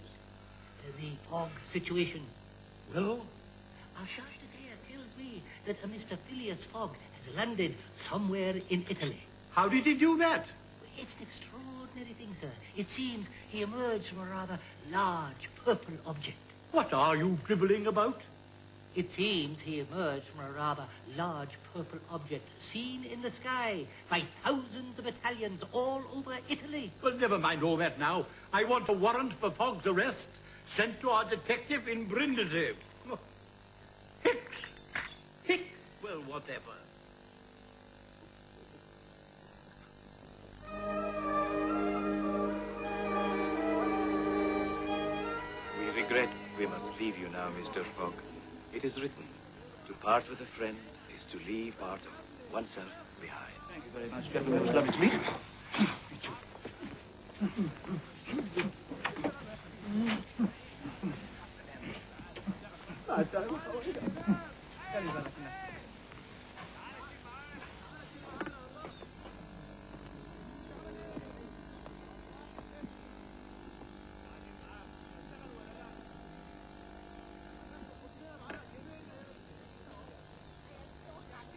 The fog situation. Well? Our charge d'affaires tells me that a Mr. Phileas Fogg has landed somewhere in Italy. How did he do that? It's an extraordinary thing, sir. It seems he emerged from a rather large purple object. What are you dribbling about? It seems he emerged from a rather large purple object seen in the sky by thousands of Italians all over Italy. Well, never mind all that now. I want a warrant for Fogg's arrest sent to our detective in Brindisi. Hicks! Hicks! Well, whatever. We regret we must leave you now, Mr. Fogg. It is written, to part with a friend is to leave part of oneself behind. Thank you very much, gentlemen. It was lovely to meet you.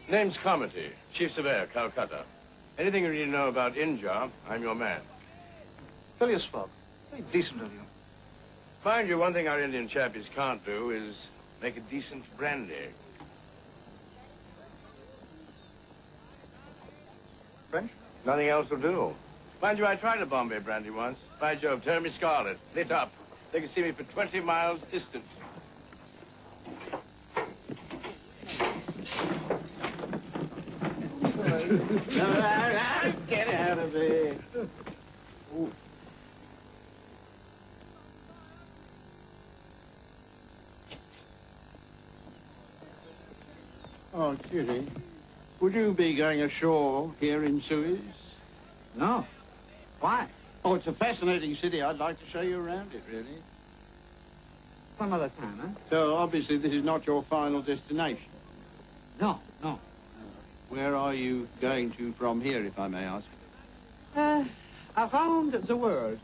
Name's Carmody, Chief Surveyor, Calcutta. Anything you need to know about India, I'm your man. Phileas Fogg. Very decent of you. Mind you, one thing our Indian chappies can't do is make a decent brandy. French? Nothing else will do. Mind you, I tried a Bombay brandy once. By Jove, turned me scarlet, lit up. They could see me for 20 miles distant. Get out of there. Ooh. Oh, Judy, would you be going ashore here in Suez? No. Why? Oh, it's a fascinating city. I'd like to show you around it, really. Some other time, huh? So, obviously, this is not your final destination. No, no. Where are you going to from here, if I may ask? Around the world.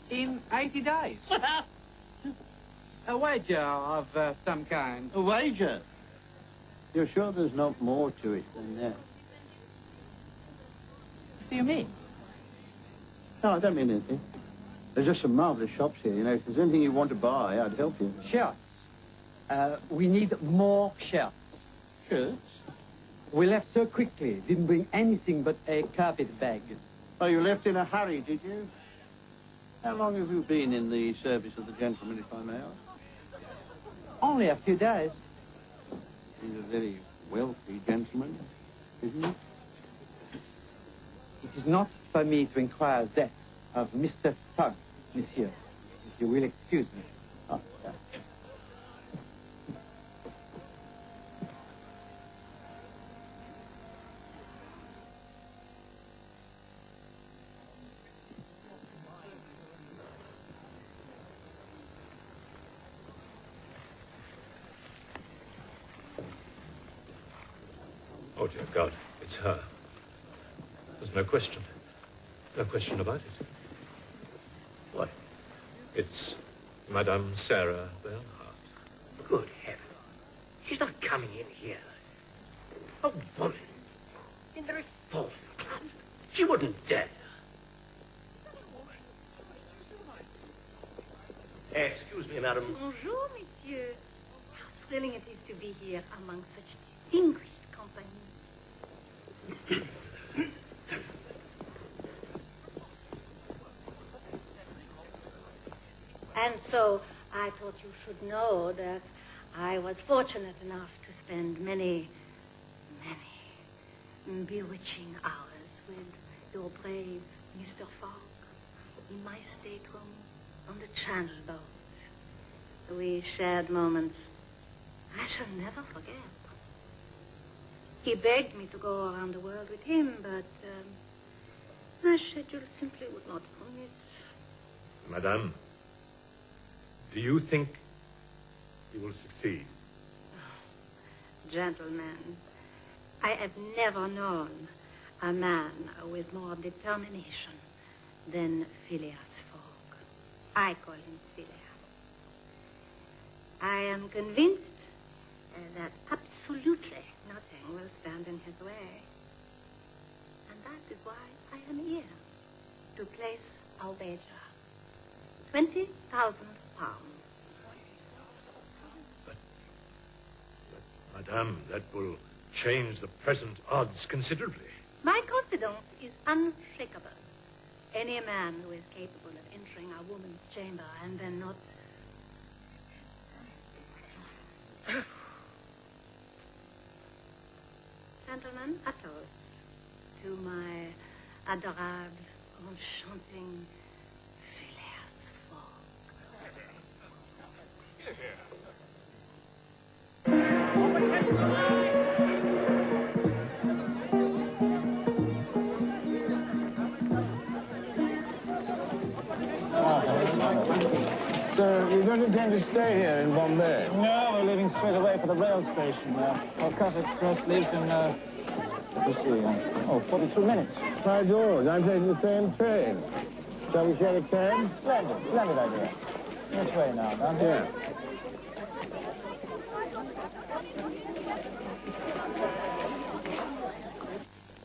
In 80 days. A wager of some kind. A wager? You're sure there's not more to it than that? What do you mean? No, I don't mean anything. There's just some marvellous shops here. You know, if there's anything you want to buy, I'd help you. Shirts. We need more shirts. Shirts? We left so quickly, didn't bring anything but a carpet bag. Oh, you left in a hurry, did you? How long have you been in the service of the gentleman, if I may ask? Only a few days. He's a very wealthy gentleman, isn't he? It is not for me to inquire that of Mr. Fogg, monsieur, if you will excuse me. Oh, yeah. Oh, dear God, it's her. There's no question. No question about it. Why? It's Madame Sarah Bernhardt. Good heavens. She's not coming in here. A woman. In the Reform Club. She wouldn't dare. Excuse me, madam. Bonjour, monsieur. How thrilling it is to be here among such distinguished company. And so I thought you should know that I was fortunate enough to spend many bewitching hours with your brave Mr. Fogg in my stateroom on the Channel boat. We shared moments I shall never forget. He begged me to go around the world with him, but my schedule simply would not permit. Madame, do you think you will succeed? Gentlemen, I have never known a man with more determination than Phileas Fogg. I call him Phileas. I am convinced that absolutely nothing will stand in his way. And that is why I am here, to place a wager. 20,000 pounds. But, Madame, that will change the present odds considerably. My confidence is unshakable. Any man who is capable of entering a woman's chamber and then not... Gentlemen, a toast to my adorable, enchanting Phileas So you don't intend to stay here in Bombay? No, we're leaving straight away for the rail station. Calcutta Express leaves in, let's see, 42 minutes. My God, I'm taking the same train. Shall we share a cab? Splendid idea. This way now, down here.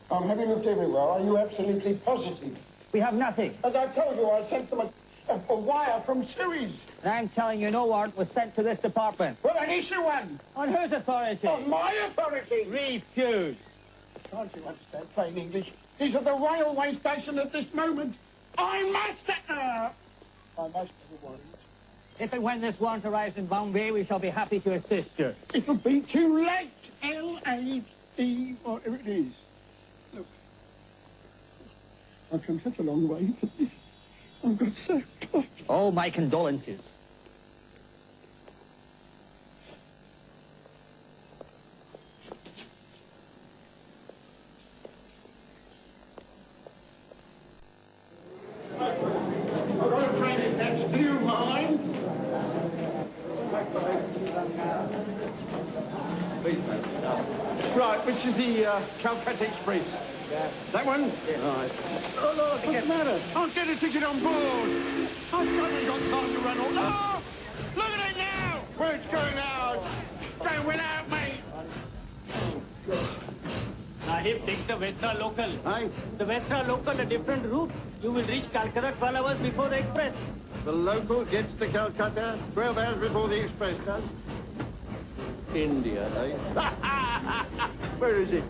Yeah. Having looked everywhere, are you absolutely positive? We have nothing. As I told you, I sent them a wire from Suez. And I'm telling you, no warrant was sent to this department. Well, then issue one. On whose authority? On my authority. Refuse. Can't you understand plain English? He's at the railway station at this moment. I must have a warrant. If and when this warrant arrives in Bombay, we shall be happy to assist you. It'll be too late. L-A-E, whatever it is. Look, I've come such a long way for this. I've got so close. Oh, my condolences. I've got a train in next. Do you mind? Right, which is the Calcutta Express? Yeah. That one? Yeah. All right. Oh, Lord, what's the matter? I'll get a ticket on board. I've suddenly got time to run all... Oh! Look at it now! Where it's going out! Don't win out, mate! Sahib, take the Vestra local. Aye? The Vestra local, a different route. You will reach Calcutta 12 hours before the express. The local gets to Calcutta 12 hours before the express does. India, eh? Where is it?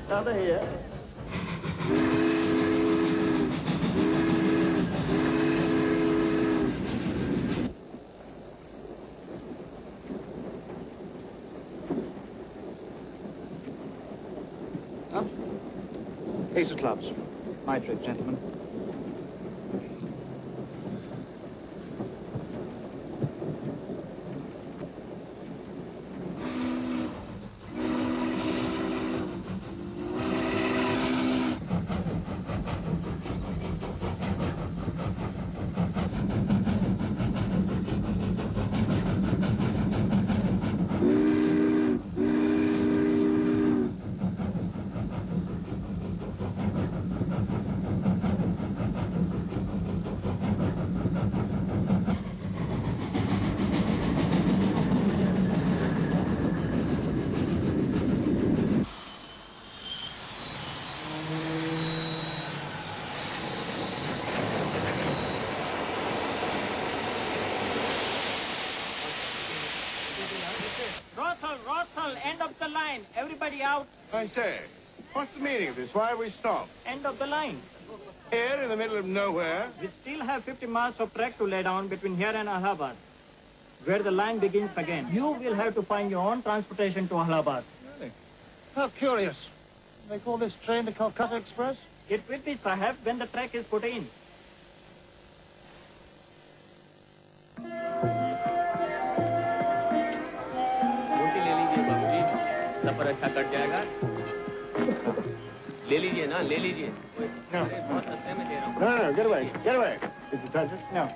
Over here. Up. Ace of clubs. My trick, gentlemen. Rothal, end of the line. Everybody out. I say, what's the meaning of this? Why have we stopped? End of the line. Here in the middle of nowhere? We still have 50 miles of track to lay down between here and Allahabad, where the line begins again. You will have to find your own transportation to Allahabad. Really? How curious. They call this train the Calcutta Express? It will be, Sahib, when the track is put in. सफर अच्छा cut जाएगा ले लीजिए ना ले लीजिए बहुत सस्ते में दे रहा हूँ No, get away, get away. Is it treasure? No.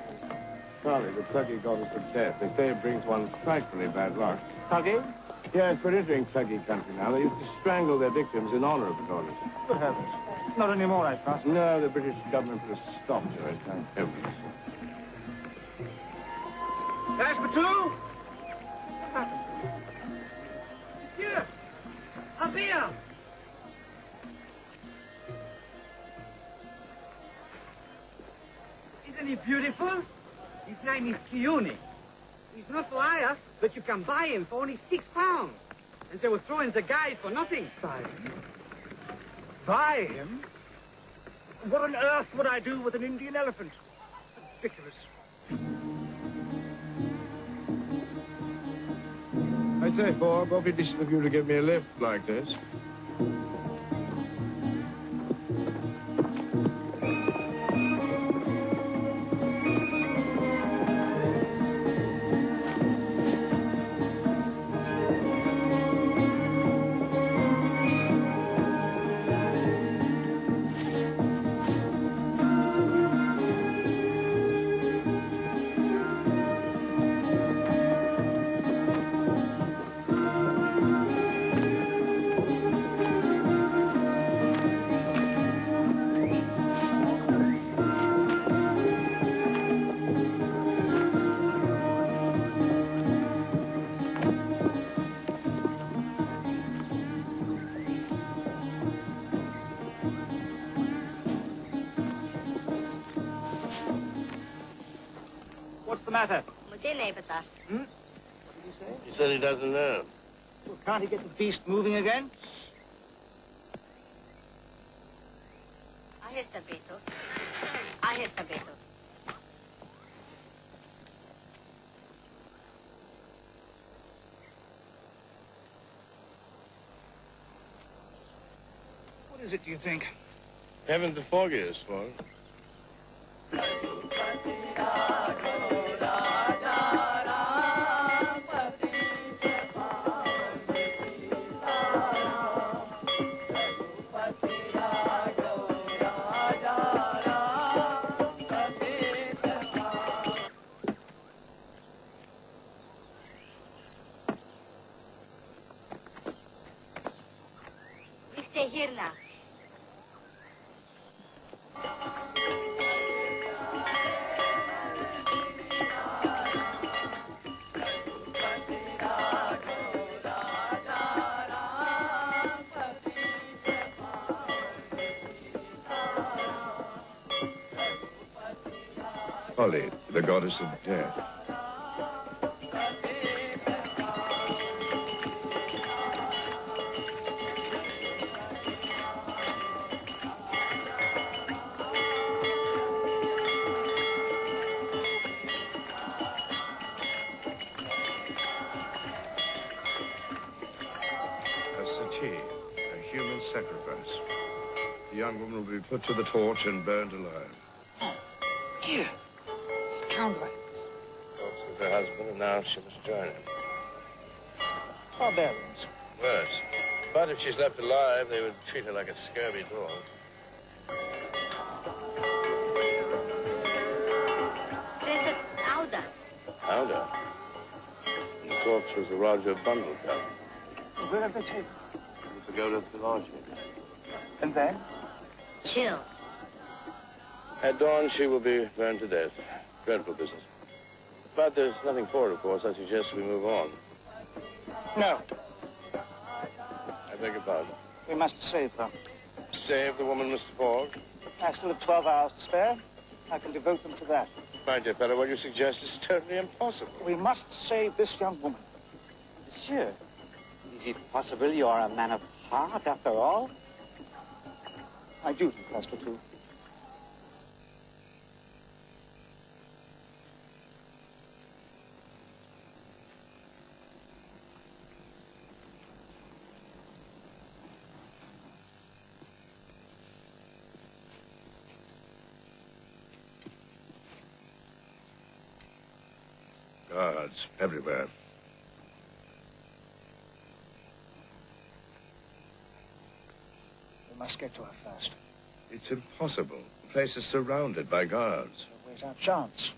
Sorry, the Thuggee got us success. They say it brings one frightfully bad luck. Thuggee? Yes, we're entering Thuggee country now. They used to strangle their victims in honor of the tortoise. Good heavens. Not anymore, I trust. No, the British government put a stop to it. Thank heavens. Dash for two. Here. Up here. Isn't he beautiful? His name is Kiuni. He's not for hire, but you can buy him for only £6. And they will throw in the guide for nothing. Buy him? Buy him? What on earth would I do with an Indian elephant? Ridiculous. I say, Bob, awfully decent of you to give me a lift like this. What's the matter? मुझे नहीं पता. Hmm? He said he doesn't know. Well, can't he get the beast moving again? Ahesta Beto. Ahesta Beto. What is it, do you think? Haven't the foggiest one. We stay here now. Holly, the goddess of death. A sati, a human sacrifice. The young woman will be put to the torch and burned alive. Here. Scoundrels. Talks with her husband, and now she must join him. Barbarians. Worse. But if she's left alive, they would treat her like a scurvy dog. There's a Auda. Howder. The corpse was the Roger bundle cup. Where have they taken? To go to the lodge. And then? Chill. At dawn, she will be burned to death. Dreadful business. But there's nothing for it, of course. I suggest we move on. No. I beg your pardon. We must save her. Save the woman, Mr. Fogg? I still have 12 hours to spare. I can devote them to that. My dear fellow, what you suggest is totally impossible. We must save this young woman. Monsieur, is it possible you are a man of heart after all? My duty, Passepartout. Guards everywhere. We must get to her first. It's impossible. The place is surrounded by guards. Where's our chance?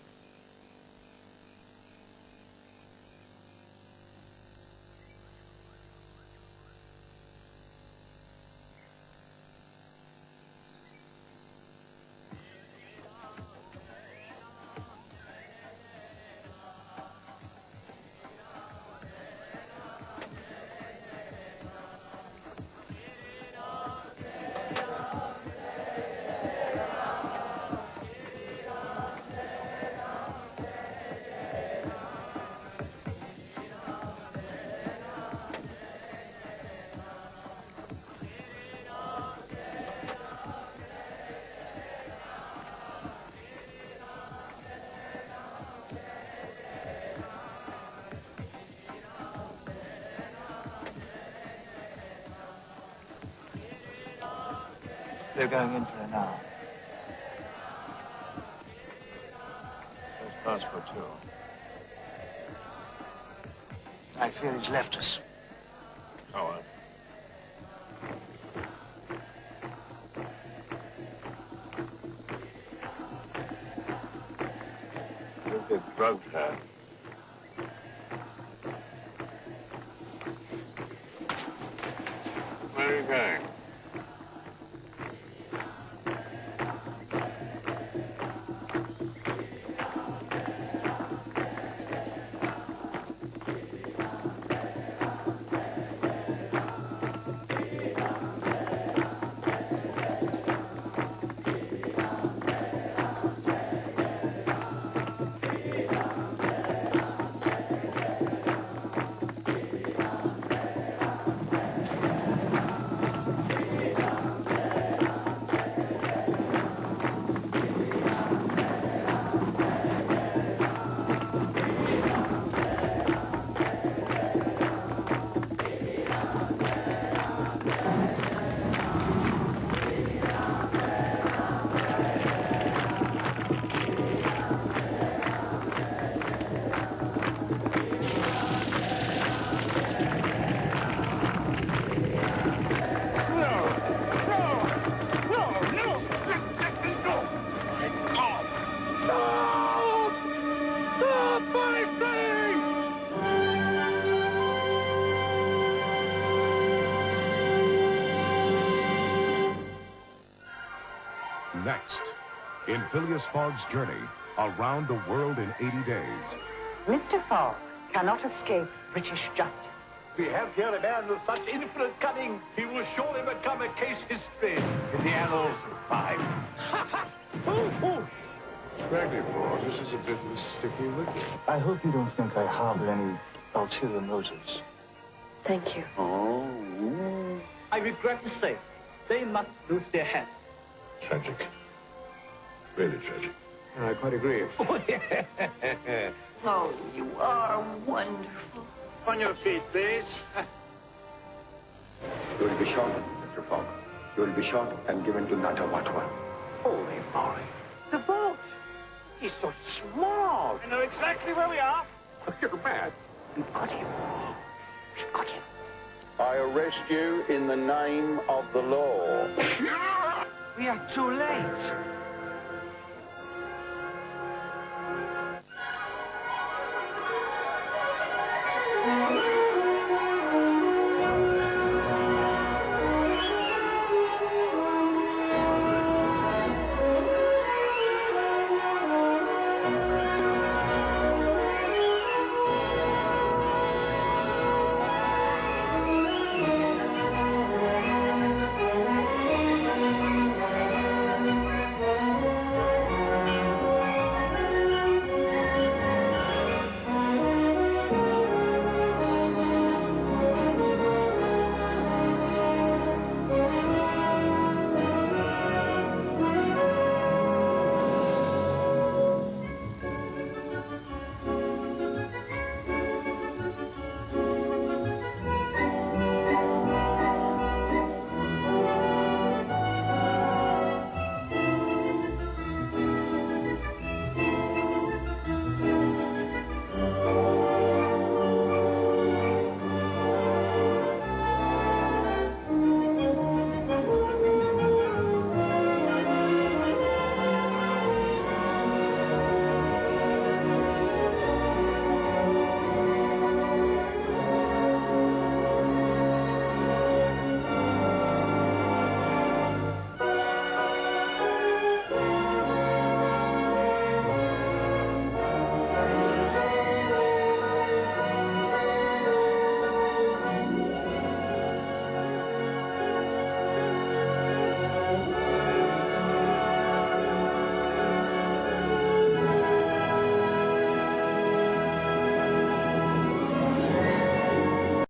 They're going in for an hour. That's passport too. I fear he's left us. Oh, well. We'll get drugged here. Where are you going? Next, in Phileas Fogg's journey around the world in 80 days. Mr. Fogg cannot escape British justice. We have here a man of such infinite cunning, he will surely become a case history in the annals of crime. Frankly, Fogg, this is a bit of a sticky wicket. I hope you don't think I harbor any ulterior motives. Thank you. Oh. I regret to say, they must lose their heads. Tragic. Really tragic. I quite agree. Oh, you are wonderful. On your feet, please. You will be shot, Mr. Fogg. You will be shot and given to Natawatwa. Holy moly. The boat. He's so small. I know exactly where we are. You're mad. We've got him. We've got him. I arrest you in the name of the law. We are too late.